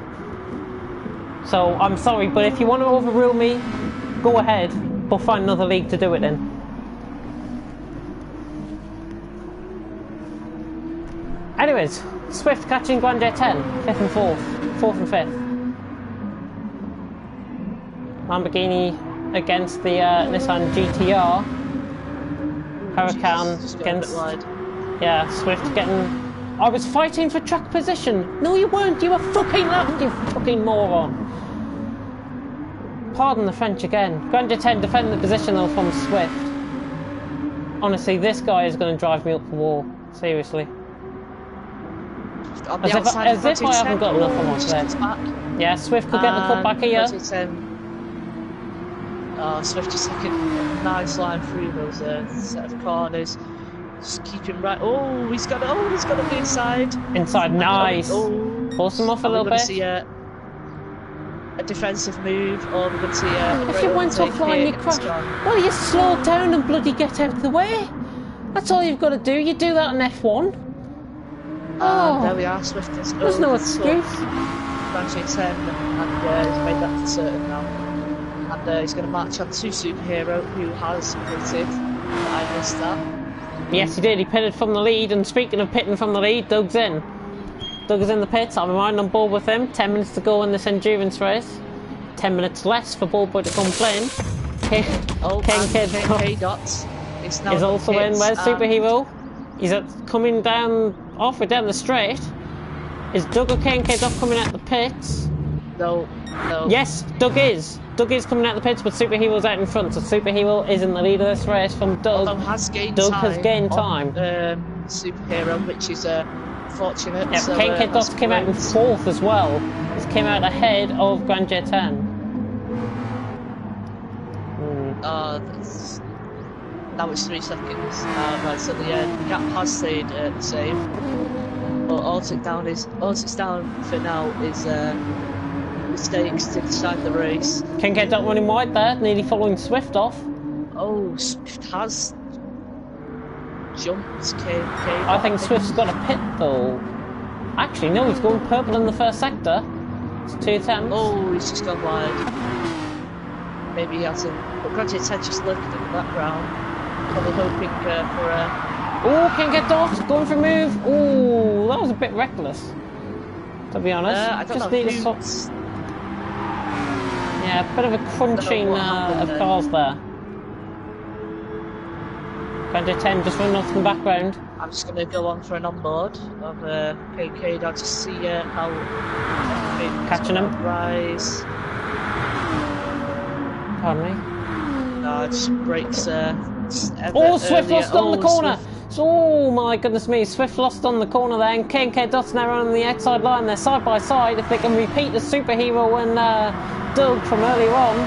So I'm sorry, but if you want to overrule me, go ahead, but find another league to do it in. Anyways, Swift catching Grande 10, 5th and 4th, 4th and 5th. Lamborghini against the Nissan GTR. Huracan against... Yeah, Swift getting... I was fighting for track position. No, you weren't. You were fucking left, you fucking moron. Pardon the French again. Grande 10 defending the position though from Swift. Honestly, this guy is going to drive me up the wall. Seriously. As if I haven't got enough on my set. Yeah, Swift could get the cut back here. Swift just taking a nice line through those set of corners. Just keep him right. Oh, he's got to be inside. Inside, nice. Force him off a little bit. See a defensive move, or we're going to see a... If you went offline, you crashed. Well, you slow down and bloody get out of the way. That's all you've got to do. You do that in F1. There we are, Swift is there's no excuse. Grande 10 and he's made that for certain now. And he's going to march on to Superhero, who has pitted. I missed that. Yes, he did. He pitted from the lead. And speaking of pitting from the lead, Doug's in. Doug is in the pits. I'm right on board with him. 10 minutes to go in this endurance race. 10 minutes less for Ballboy to complain. K Dots is also in. Where's Superhero? He's coming down, halfway down the straight. Is Doug or K Dot coming out the pits? No. Yes, Doug is. Doug is coming out the pits, but Superhero's out in front, so Superhero is in the lead of this race from Doug. Doug has gained time. Superhero, which is fortunate. Yeah, so, K Dot came out in 4th as well. He came out ahead of Grand J 10. Now it's 3 seconds. Right, so the gap has stayed the same. But all it's down for now is mistakes to decide the race. K Dot running wide there, nearly following Swift off. Oh, Swift has jumped K. I think Swift's got a pit though. Actually, no, he's going purple in the first sector. It's 2 attempts. Oh, he's just gone wide. Maybe he hasn't. But Grand J 10 just lurking in the background. Probably hoping for a... Oh, can't get Dot, going for a move. Oh, that was a bit reckless, to be honest. I don't know yeah, a bit of a crunching of cars there. Grand J 10 just running off in the background. I'm just going to go on for an onboard of KK Dot to see how... Catching him. Rise. Pardon me. No, it just breaks... Swift lost on the corner! Oh my goodness me, Swift lost on the corner there, and K Dot's now running the outside line. They're side by side. If they can repeat the Superhero and Doug from earlier on,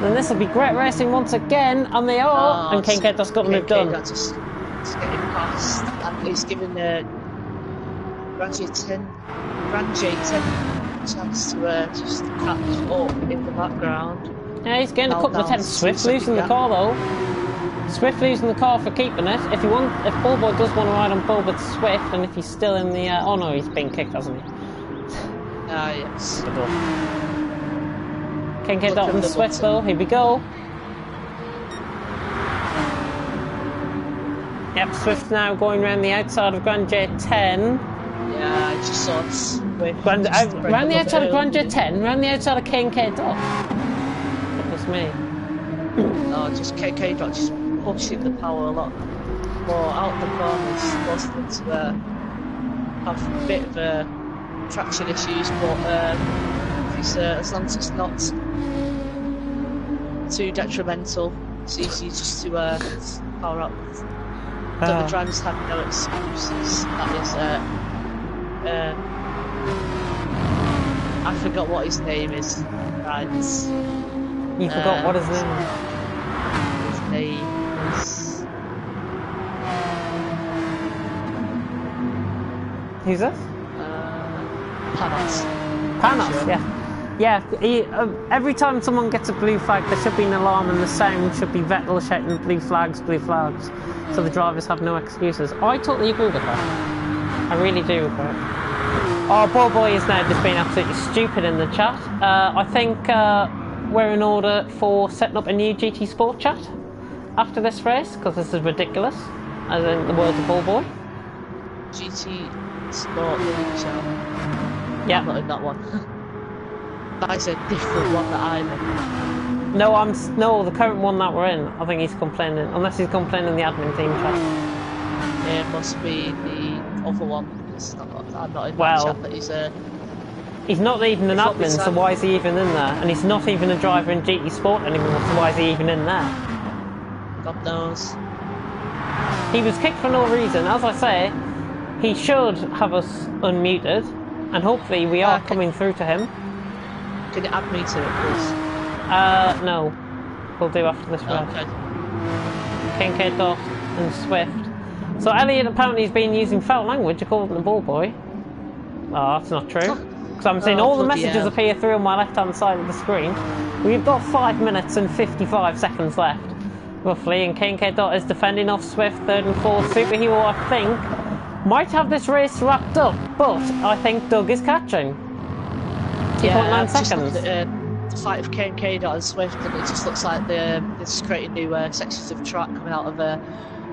then this will be great racing once again, and they are. And K Dot's got the move done. Just getting past, and he's given Grand J 10 a chance to just catch up in the background. Yeah, he's getting a couple of attempts. Swift losing the car though. Swift losing the car for keeping it. If Ballboy does want to ride on board with Swift, and if he's still in the... oh no, he's been kicked, hasn't he? Yes. Can't get that on Swift though. Here we go. Yep, Swift now going around the outside of Grand J 10. Yeah, I just saw Swift. Around the outside of Grand J 10, around the outside of K Dot. Goodness me. No, just KK Dot just pushing the power a lot more out the corners, forcing them to have a bit of traction issues, but as long as it's not too detrimental, it's easy just to power up. The other drivers have no excuses. That is, I forgot what his name is. Right. You forgot what his name is? His name is... Who's this? Panos. Panos, Sure. Yeah. Yeah, every time someone gets a blue flag, there should be an alarm, and the sound should be Vettel shouting blue flags, so the drivers have no excuses. I totally agree with that. I really do with that. Our Ballboy is now just being absolutely stupid in the chat. I think we're in order for setting up a new GT Sport chat after this race, because this is ridiculous, as in the words of Ballboy. GT Sport chat. Yeah. I'm not in that one. That's a different one that I'm in. No, the current one that we're in. I think he's complaining, unless he's complaining in the admin team chat. It must be the other one. I'm not in well, that chat, but he's not even an admin, so why is he even in there? And he's not even a driver in GT Sport anymore, so why is he even in there? God knows. He was kicked for no reason. As I say, he should have us unmuted, and hopefully we are coming through to him. Can you add me to it, please? No. We'll do after this round. Okay. K Dot and Swift. So Elliot apparently has been using foul language according to Ballboy. Oh, that's not true. Because I'm seeing all the messages appear through on my left-hand side of the screen. We've got 5 minutes and 55 seconds left, roughly, and K Dot is defending off Swift, 3rd and 4th. Superhero, I think, might have this race wrapped up, but I think Doug is catching. 2.9 seconds. fight of K and Swift, and it just looks like they're just creating new sections of track coming out of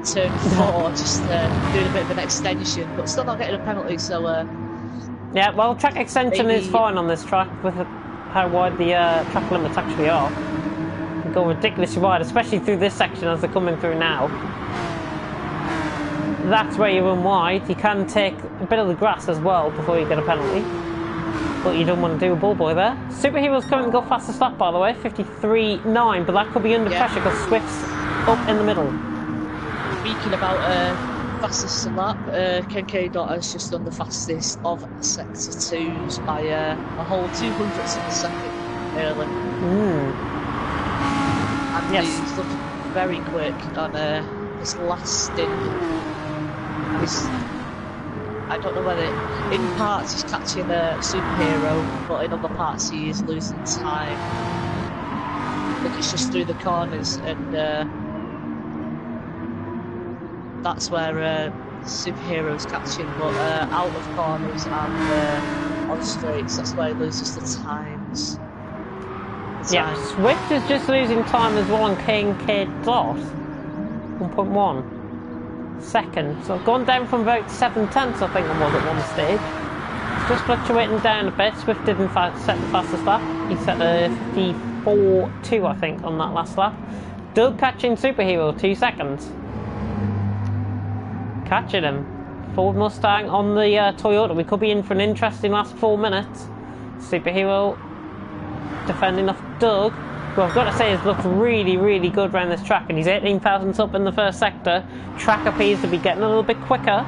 turn 4, just doing a bit of an extension, but still not getting a penalty. So yeah, well, track extension is fine on this track with how wide the track limits actually are. They go ridiculously wide, especially through this section as they're coming through now. That's where you run wide. You can take a bit of the grass as well before you get a penalty, but you don't want to do a ball boy there. Superhero's coming to go fastest lap, by the way, 53.9, but that could be under pressure because Swift's up in the middle. Speaking about fastest lap, K has just done the fastest of sector 2s by a whole 200ths of a second early. And he's looking very quick on his last stint. I don't know whether in parts he's catching a Superhero, but in other parts he is losing time. I think it's just through the corners, and that's where Superhero's catching, but out of corners and on straights, that's where he loses the times. Yeah, Swift is just losing time as well on K dot. 1.1 seconds. So I've gone down from about 7/10, I think it was at one stage. It's just fluctuating down a bit. Swift did in fact set the fastest lap. He set a 54.2, I think, on that last lap. Doug catching Superhero, 2 seconds. Catching him. Ford Mustang on the Toyota. We could be in for an interesting last 4 minutes. Superhero defending off Doug, who I've got to say has looked really, really good around this track, and he's 18 thousandths up in the first sector. Track appears to be getting a little bit quicker.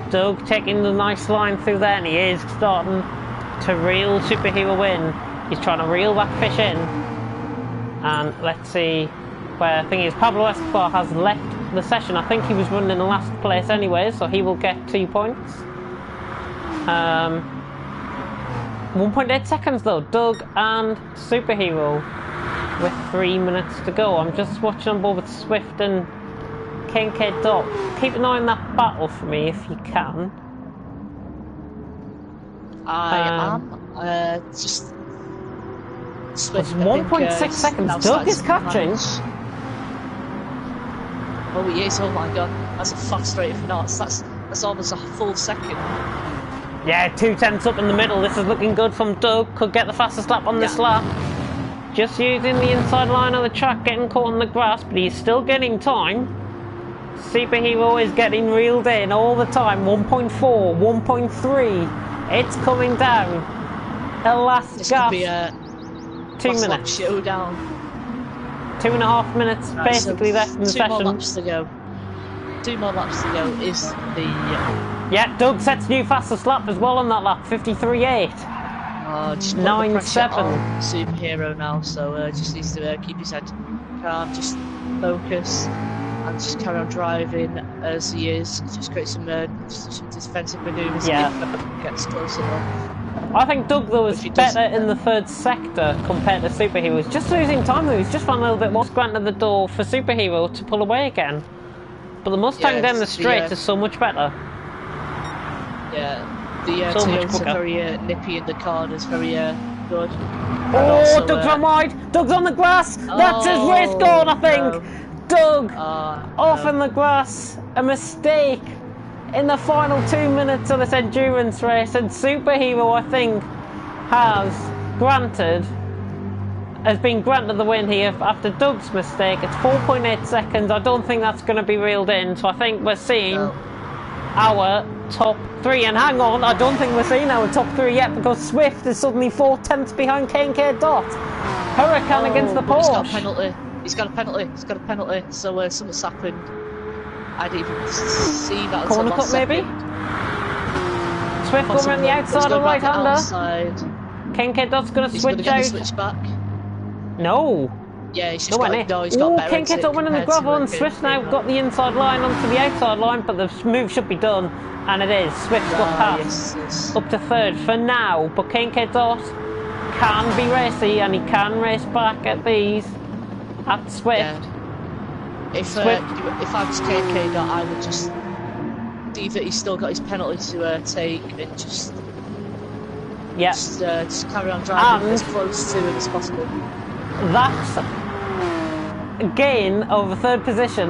Doug taking the nice line through there, and he is starting to reel Superhero in. He's trying to reel that fish in. And let's see where the thing is. Pablo Escobar has left the session. I think he was running in the last place anyway, so he will get 2 points. 1.8 seconds though, Doug and Superhero with 3 minutes to go. I'm just watching on board with Swift and K Dot. Keep an eye on that battle for me if you can. I am. Just Swift. 1.6 seconds. Doug is catching. Oh, he is. Oh my god, that's a fast rate of knots. That's almost a full second. Yeah, 2/10 up in the middle. This is looking good from Doug. Could get the fastest lap on this lap. Just using the inside line of the track, getting caught in the grass, but he's still getting time. Superhero is getting reeled in all the time. 1.4, 1.3. It's coming down. A last gasp. Could be a 2 minutes. Showdown. 2.5 minutes basically so left in the session. 2 more laps to go. 2 more laps to go is the... Yeah, Doug sets new fastest lap as well on that lap, 53.8. Just 9.7. Superhero now, so just needs to keep his head calm, just focus, and just carry on driving as he is. Just create some defensive manoeuvres. Yeah. If gets close enough. I think Doug though is better in the third sector compared to Superhero. He's just losing time though. He's just run a little bit more granted the door for Superhero to pull away again. But the Mustang down the straight is so much better. Yeah, the Toyota's very nippy in the corners, very good. Oh, Doug's run wide! Doug's on the grass! That's his race gone, I think! No. Doug off in the grass. A mistake in the final 2 minutes of this endurance race, and Superhero, I think, has been granted the win here after Doug's mistake. It's 4.8 seconds. I don't think that's going to be reeled in, so I think we're seeing our top 3. And hang on, I don't think we're seeing our top 3 yet, because Swift is suddenly 4/10 behind K Dot. Hurricane against the Porsche. He's got a penalty. So something's happened. I didn't even see that. Corner cut maybe? Swift going around the outside of right-hander. K Dot's going to switch out. Switch back. No. Yeah, he's just he's got better exit. Dot winning the gravel, and Swift now got the inside line onto the outside line, but the move should be done, and it is. Swift's got past up to third for now, but K Dot can be racy, and he can race back at these at Swift. Yeah. If I was K Dot, I would just see that he's still got his penalty to take, and just Yeah. Just carry on driving And as close to it as possible. that gain over third position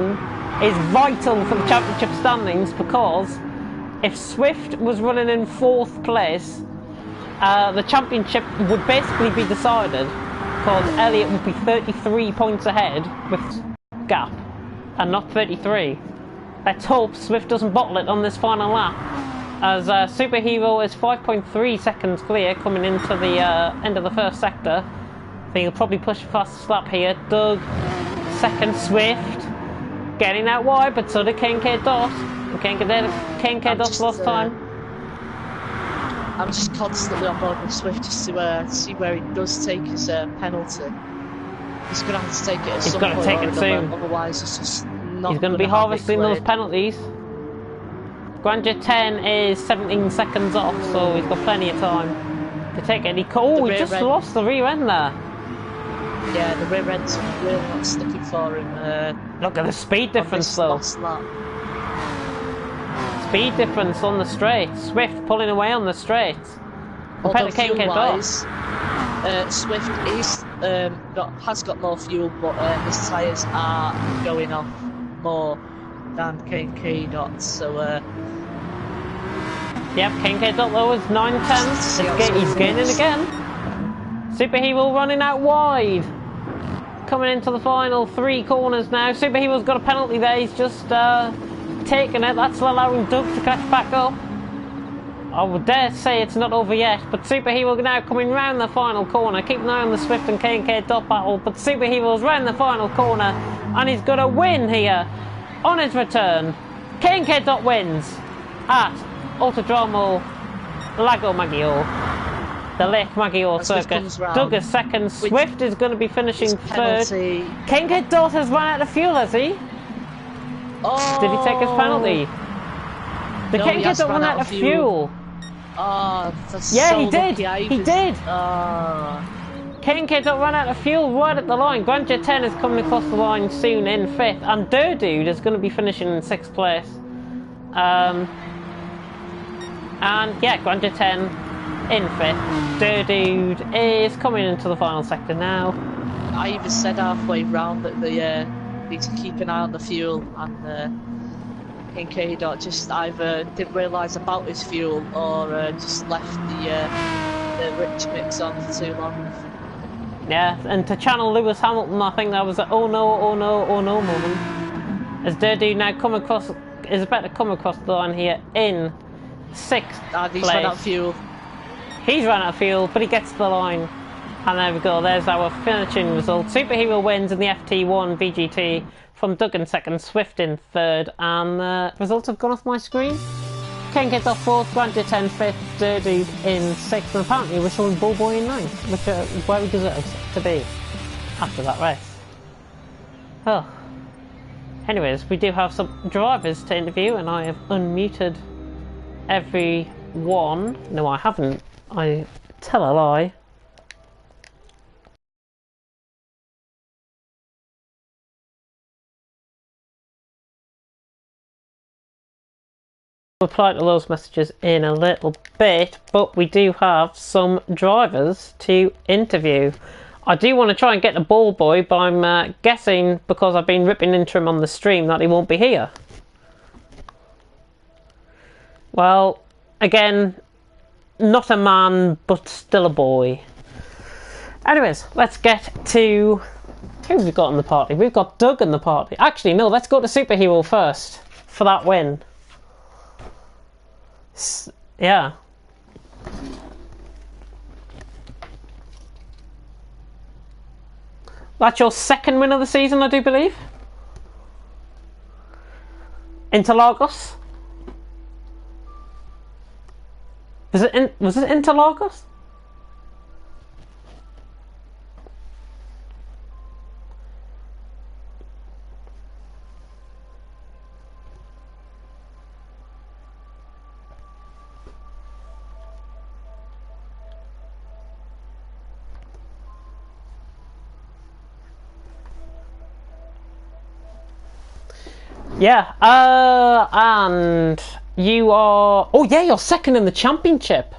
is vital for the championship standings, because if Swift was running in 4th place, the championship would basically be decided, because Elliott would be 33 points ahead with gap and not 33. Let's hope Swift doesn't bottle it on this final lap, as Superhero is 5.3 seconds clear coming into the end of the first sector. I think he'll probably push the fastest lap here. Doug, second. Swift getting out wide, but so did KK Dot. KK Dot's lost time. I'm just constantly on board with Swift just to see where he does take his penalty. He's going to have to take it at some point. He's going to take it soon. Otherwise, it's just not. He's going to be harvesting those penalties. Grandeur 10 is 17 seconds off, so he's got plenty of time to take it. He just lost the rear end there. Yeah, the rear end's really not sticking for him. Look at the speed difference though. Speed difference on the straight. Swift pulling away on the straight. Although fuel-wise, Swift is has got more fuel, but his tyres are going off more than KK Dot. So yep, KK Dot lowers 9 tenths. He's gaining again. Superhero running out wide. Coming into the final 3 corners now. Superhero's got a penalty there. He's just taking it. That's allowing Doug to catch back up. I would dare say it's not over yet, but Superhero now coming round the final corner. Keep an eye on the Swift and KK Dot battle, but Superhero's round the final corner, and he's got a win here on his return. KK Dot wins at Autodromo Lago Maggiore, the Lake Maggiore circuit. Doug is second. Swift is going to be finishing third. KK Dot has run out of fuel, has he? Oh. Did he take his penalty? The KK Dot run out of fuel. Oh, that's yeah, so he did. He did. KK Dot ran out of fuel right at the line. Grandeur 10 is coming across the line soon in 5th, and Dude is going to be finishing in 6th place. And yeah, Grandeur 10 in 5th. Dude is coming into the final sector now. I even said halfway round that they need to keep an eye on the fuel, and KK Dot just either didn't realise about his fuel or just left the rich mix on for too long. Yeah, and to channel Lewis Hamilton, I think that was an oh no, oh no, oh no moment. As Dude now is about to come across the line here in 6th And he's place. run out of fuel. He's run out of fuel, but he gets to the line. And there we go, there's our finishing result. Superhero wins in the FT1 VGT from Doug in 2nd, Swift in 3rd, and results have gone off my screen. Ken gets off 4th, Grandeur 10 5th, Dude in 6th, and apparently we're showing Bullboy in 9th, which is where we deserve to be after that race. Well, anyways, we do have some drivers to interview, and I have unmuted everyone. No, I haven't. I tell a lie. Reply to those messages in a little bit, but we do have some drivers to interview. I do want to try and get the ball boy, but I'm guessing, because I've been ripping into him on the stream, that he won't be here. Well, again, not a man, but still a boy. Anyways, let's get to who we've got in the party. We've got Doug in the party. Actually, no, let's go to Superhero first for that win. Yeah. That's your 2nd win of the season, I do believe. Interlagos. Was it Interlagos? Yeah, and you are... Oh yeah, you're 2nd in the championship.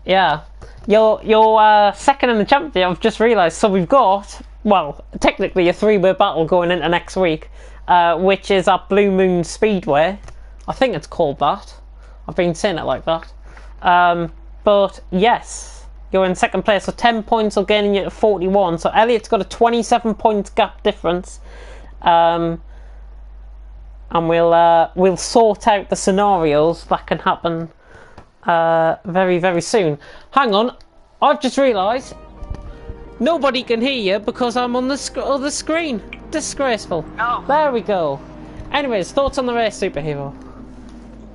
Yeah. You're second in the championship, I've just realised. So we've got, well, technically a 3-way battle going into next week, which is at Blue Moon Speedway. I think it's called that. I've been saying it like that. But yes, you're in second place, so 10 points will gain you to 41. So Elliot's got a 27 points gap difference. And we'll sort out the scenarios that can happen very, very soon. Hang on, I've just realised nobody can hear you because I'm on the other screen. Disgraceful. No. There we go. Anyways, thoughts on the race, Superhero?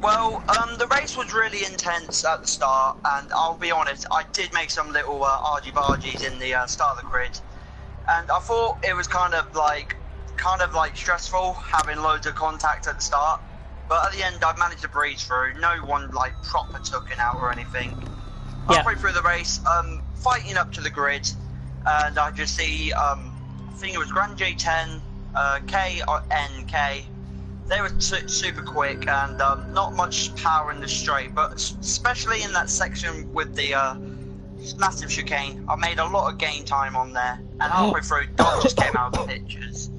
Well, the race was really intense at the start, and I'll be honest, I did make some little argy-bargies in the start of the grid, and I thought it was kind of like stressful having loads of contact at the start. But at the end, I've managed to breeze through. No one like proper took it out or anything. Yeah. Halfway through the race, fighting up to the grid, and I just see, I think it was Grand J10, K or NK. They were super quick and not much power in the straight, but especially in that section with the massive chicane, I made a lot of gain time on there. And halfway through, Doug just came out of the pictures.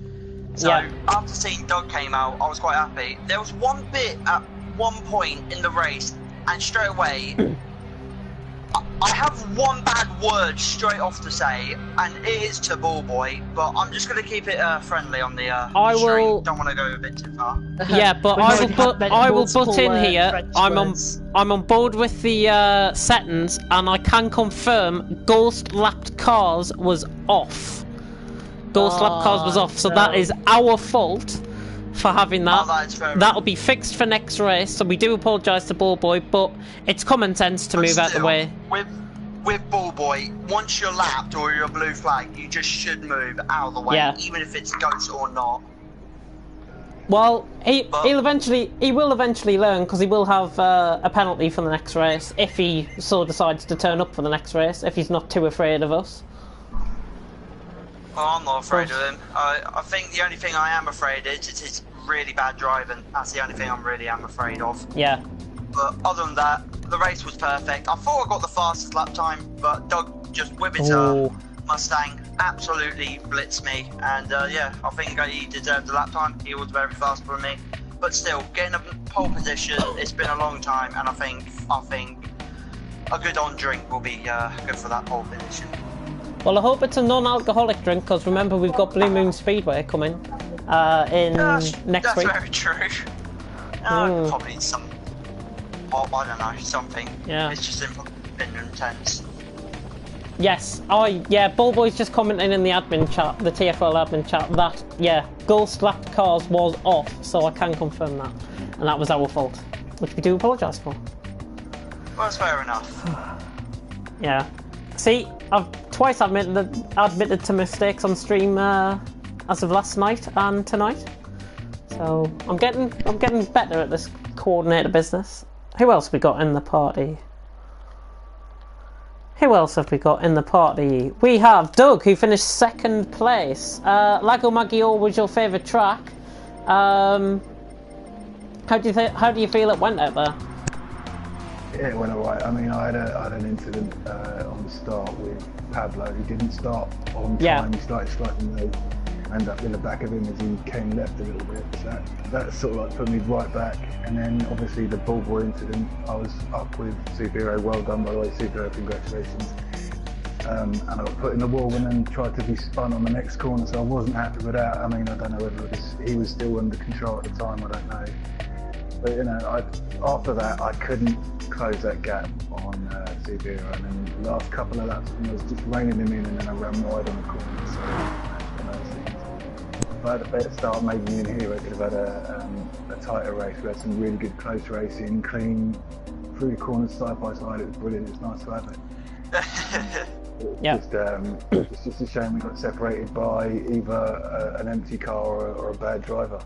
So after seeing Doug came out, I was quite happy. There was one bit at one point in the race, and straight away, I have one bad word straight off to say, and it is to Ballboy, but I'm just going to keep it friendly on the stream. Don't want to go a bit too far. Yeah, but I will butt in here. I'm on board with the settings, and I can confirm Ghost Lapped Cars was off. Ghost Lapped Cars was off, so that is our fault for having that. That'll be fixed for next race, so we do apologise to Ballboy, but it's common sense to move out the way. With Ballboy, once you're lapped or you're a blue flag, you just should move out of the way, even if it's Ghost or not. Well, he will eventually learn, because he will have a penalty for the next race if he so decides to turn up for the next race, if he's not too afraid of us. Well, I'm not afraid of him. I think the only thing I am afraid is his really bad driving. That's the only thing I really am afraid of. Yeah. But other than that, the race was perfect. I thought I got the fastest lap time, but Doug just with his Mustang absolutely blitzed me. And yeah, I think he deserved the lap time. He was very fast for me. But still, getting a pole position, it's been a long time, and I think a good on drink will be good for that pole position. Well, I hope it's a non-alcoholic drink, because remember we've got Blue Moon Speedway coming next week. That's very true. Probably some pop, I don't know, something. Yeah. It's just been intense. Yes. Yeah, Ballboy's just commenting in the admin chat, the TFRL admin chat, that, yeah, Ghost Lapped Cars was off, so I can confirm that. And that was our fault, which we do apologise for. Well, that's fair enough. Yeah. See, I've twice admitted to mistakes on stream as of last night and tonight. So I'm getting better at this coordinated business. Who else have we got in the party? We have Doug, who finished second place. Lago Maggiore was your favourite track. How do you feel it went out there? Yeah, it went alright. I mean, I had an incident on the start with Pablo. He didn't start on time. He started slightly late. Ended up in the back of him as he came left a little bit. So that sort of like put me right back. And then obviously the Ballboy incident, I was up with Superhero. Well done, by the way, Superhero. Congratulations. And I got put in the wall and then tried to be spun on the next corner. So I wasn't happy with that. I mean, I don't know whether he was still under control at the time. I don't know. But you know, after that, I couldn't close that gap on Superhero, and then the last couple of laps, it was just reining him in, and then I ran wide on the corner. So, if I had a better start, maybe me and Hero could have had a tighter race. We had some really good close racing, clean, through the corners side by side. It was brilliant. It's nice to have it. It's just a shame we got separated by either an empty car or a bad driver.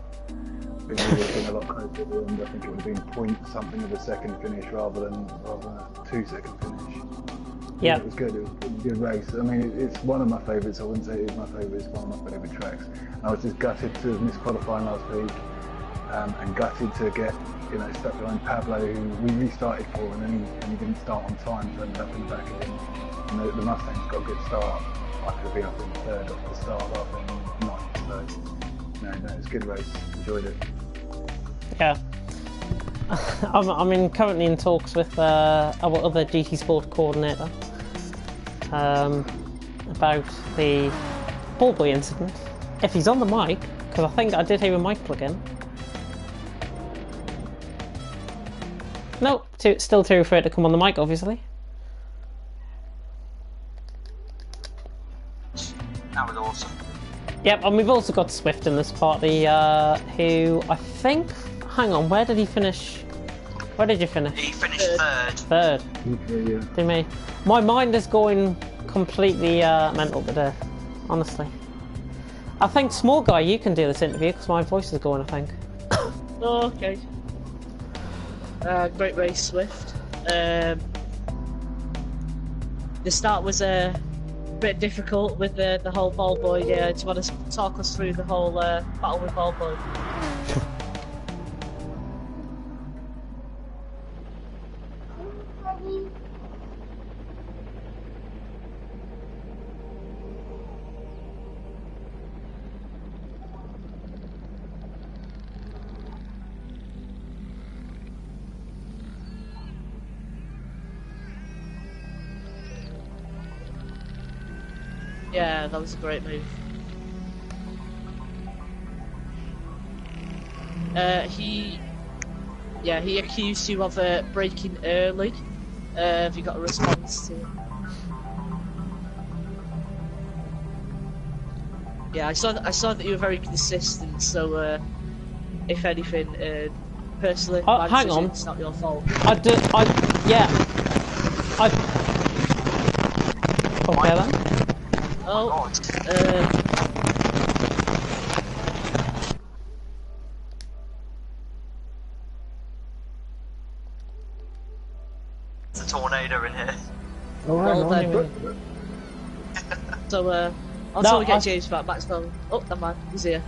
I think it would have been a lot closer to the end. I think it would have been point something of a second finish rather than a 2-second finish. Yeah, it was good. It was a good race. I mean, it's one of my favourites. I wouldn't say it's my favourite. It's one of my favourite tracks. I was just gutted to have missed qualifying last week, and gutted to get you know, stuck behind Pablo, who we restarted for, and then he didn't start on time, so ended up in the back of him. And the Mustang's got a good start. I could have been up in third off the start rather than ninth. So, no, it's a good race. Enjoyed it. Yeah. I'm currently in talks with our other GT Sport coordinator about the ballboy incident. If he's on the mic, because I think I did hear a mic plug in. No, still too afraid to come on the mic, obviously. That was awesome. Yep, and we've also got Swift in this party, who I think... Hang on, where did he finish? Where did you finish? He finished third. Third. Yeah. Did me. My mind is going completely mental today, honestly. I think, small guy, you can do this interview because my voice is going, I think. Oh, okay. Great race, Swift. The start was a bit difficult with the whole ballboy. Do you want to talk us through the whole battle with ballboy? Yeah, that was a great move. He accused you of braking early. Have you got a response to it? Yeah, I saw that you were very consistent. So, if anything, personally, my hang decision, on. it's not your fault. Okay then. Oh, It's a tornado in here. well then. So, until we No, get James back, Maxwell. Oh, that man, he's here.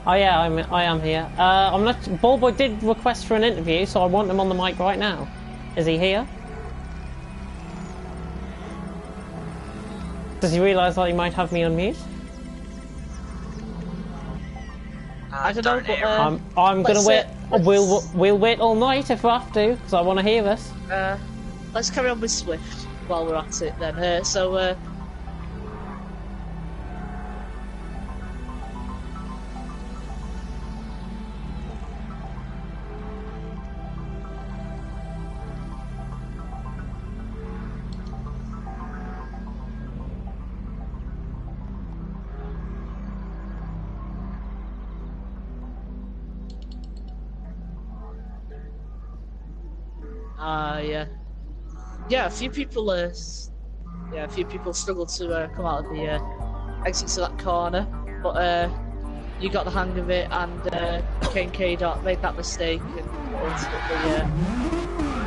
Oh yeah, I am here. I'm not. Ballboy did request for an interview, so I want him on the mic right now. Is he here? Does he realise that he might have me on mute? I don't know, but I'm gonna let's, wait. We'll wait all night if we have to, because I want to hear this. let's carry on with Swift while we're at it then. Yeah, a few people struggled to come out of the exits of that corner, but you got the hang of it, and Kane K-Dot made that mistake and ultimately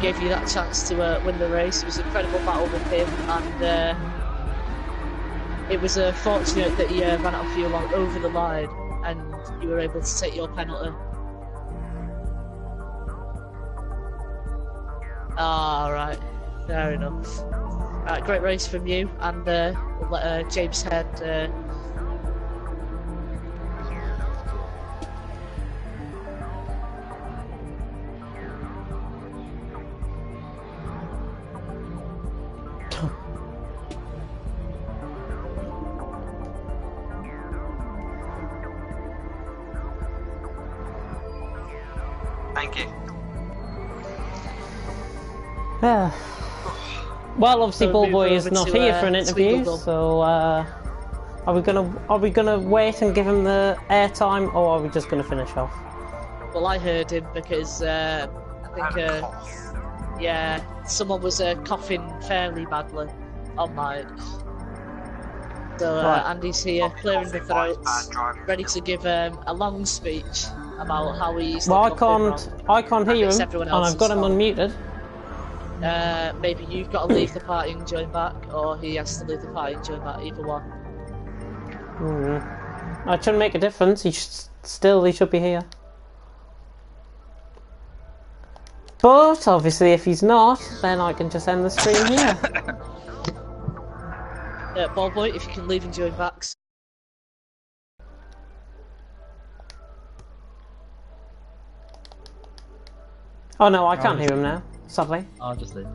gave you that chance to win the race. It was an incredible battle with him, and it was fortunate that he ran out for you over the line, and you were able to take your penalty. Ah, right. Fair enough. Right, great race from you, and we'll let James Head. Thank you. Yeah. Well, obviously, So Ballboy move is over not to, here for an interview, Tweedledum. so are we gonna wait and give him the airtime, or are we just gonna finish off? Well, I heard him because I think yeah, someone was coughing fairly badly on mic. So Right. Andy's here, clearing the throats, ready to give a long speech about how he's. Well, I can't hear him, everyone and I've got him else's unmuted. Maybe you've got to leave the party and join back, or he has to leave the party and join back. Either one. It shouldn't make a difference. He should be here. But obviously, if he's not, then I can just end the stream here. Ball boy, if you can leave and join backs. Oh no, I can't hear him now. Sadly. I'll just leave.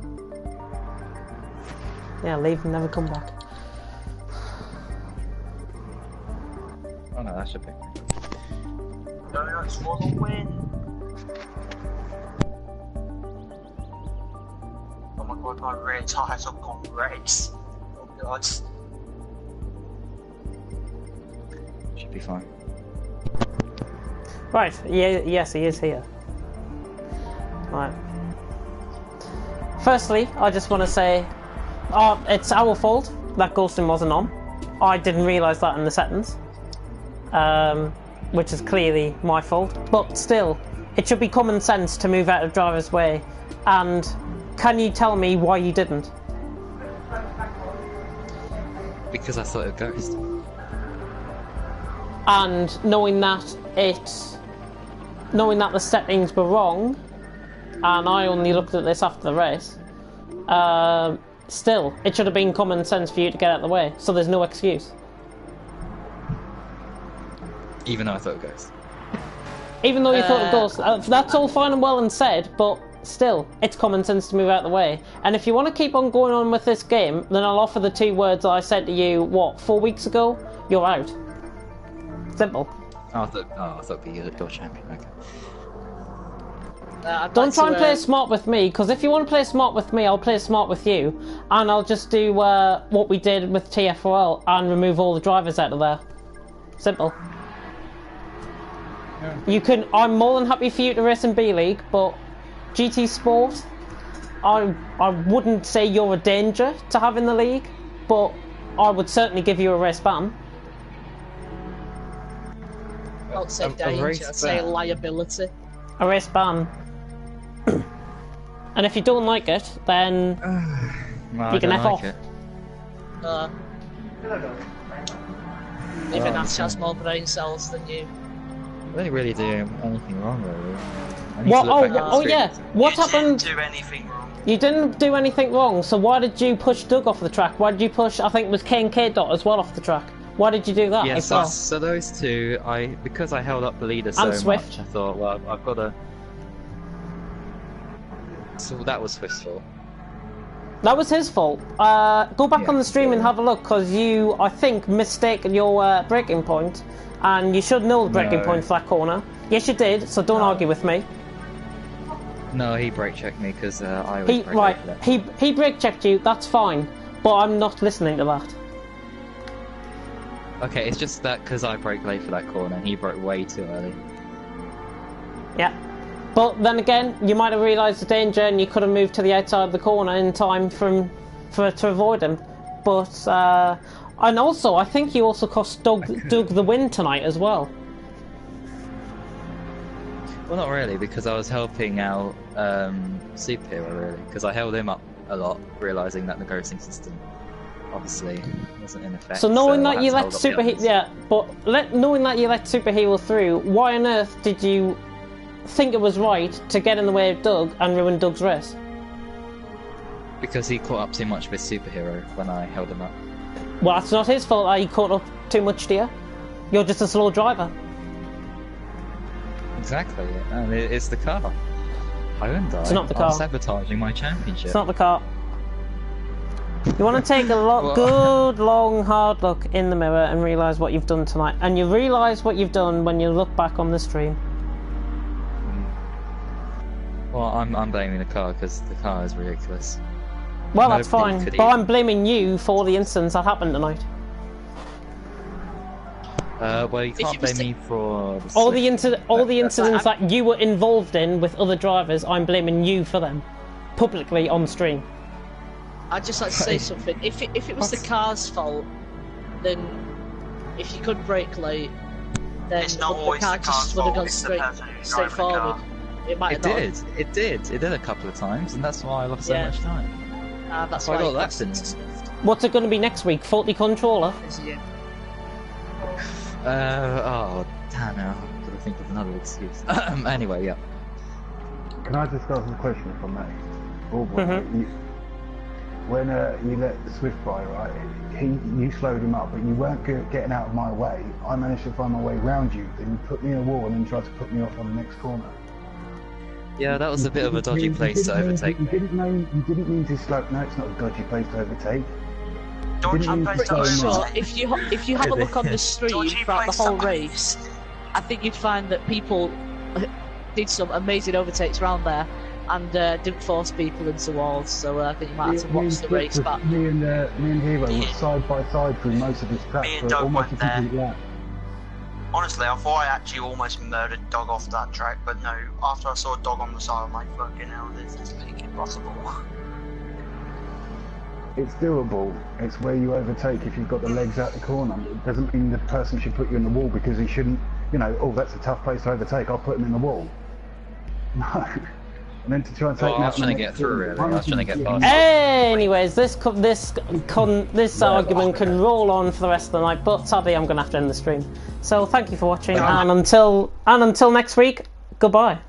Yeah, leave and never come back. Oh no, that should be. Donuts for the win. Oh my god, my rear tyres have gone red. Oh god. Should be fine. Right, yeah, yes, he is here. Right. Firstly, I just want to say, it's our fault that ghosting wasn't on. I didn't realise that in the settings. Which is clearly my fault. But still, it should be common sense to move out of driver's way. And can you tell me why you didn't? Because I thought it would ghost. And knowing that the settings were wrong, and I only looked at this after the race, still, it should have been common sense for you to get out of the way, so there's no excuse. Even though I thought it would ghost. Even though you thought it goes, that's all fine and well and said, but still, it's common sense to move out of the way. And if you want to keep on going on with this game, then I'll offer the 2 words I said to you, 4 weeks ago? You're out. Simple. Oh, I thought it'd be your champion. Okay. Don't try and play smart with me, because if you want to play smart with me, I'll play smart with you, and I'll just do what we did with TFRL and remove all the drivers out of there. Simple. Yeah. I'm more than happy for you to race in B League, but GT Sport, I wouldn't say you're a danger to have in the league, but I would certainly give you a race ban. I don't say danger, I'd say liability. A race ban. And if you don't like it, then well, you can F off. Even Ash has more brain cells than you. I didn't really do anything wrong, really. Yeah. What happened? You didn't do anything wrong. You didn't do anything wrong, so why did you push Doug off the track? Why did you push, I think it was K and K Dot as well off the track? Why did you do that? Yeah, so those two, because I held up the leader so much, I thought, well, I've got to... So that was Swift's fault. That was his fault. Go back on the stream and have a look, because you, I think, mistaken your braking point, and you should know the braking point for that corner. Yes, you did, so don't argue with me. No, he brake checked me, because I was he brake checked you, that's fine, but I'm not listening to that. Okay, it's just that because I broke late for that corner, and he broke way too early. Yeah. But then again, you might have realised the danger and you could have moved to the outside of the corner in time to avoid him. But, and also, I think you also cost Doug the win tonight as well. Well, not really, because I was helping out Superhero, really, because I held him up a lot, realising that the ghosting system obviously wasn't in effect. So knowing that you let knowing that you let Superhero through, why on earth did you think it was right to get in the way of Doug and ruin Doug's race? Because he caught up too much with Superhero when I held him up. Well, that's not his fault that he caught up too much to you. You're just a slow driver. Exactly, and it's the car. I wouldn't die. It's not the car. I'm sabotaging my championship. It's not the car. You want to take a good, long, hard look in the mirror and realise what you've done tonight. And you realise what you've done when you look back on the stream. Well, I'm blaming the car because the car is ridiculous. Well, that's fine, but I'm blaming you for the incidents that happened tonight. Well, you can't blame me for all the incidents that you were involved in with other drivers. I'm blaming you for them, publicly on stream. I'd just like to say something. If it was the car's fault, then if you could brake late, then it's not always the car just would have gone straight forward. It did a couple of times, and that's why I lost so much time. That's why I got that finished. What's it going to be next week? Faulty controller? Oh, damn it, I've got to think of another excuse. Anyway, yeah. can I just ask a question if I may? When you let Swift by, right, you slowed him up, but you weren't getting out of my way. I managed to find my way round you, then you put me in a wall and then tried to put me off on the next corner. Yeah, that was a bit of a dodgy place to overtake me. You didn't mean to slow. No, it's not a dodgy place to overtake. I'm pretty sure if you have a look on the stream throughout the whole race, I think you'd find that people did some amazing overtakes around there and didn't force people into walls. So I think you might have to watch the race back. Me and Hero were side by side through most of this track for almost a complete lap. Honestly, I thought I actually almost murdered Dog off that track, but no. After I saw a dog on the side, I'm like, fucking hell, this is make it possible. It's doable. It's where you overtake if you've got the legs out the corner. It doesn't mean the person should put you in the wall because he shouldn't, you know, oh, that's a tough place to overtake, I'll put him in the wall. No. And then to try and take I was trying to get through, really. I was trying to get past. Anyways, this argument can roll on for the rest of the night, but sadly I'm going to have to end the stream. So thank you for watching, and until next week, goodbye.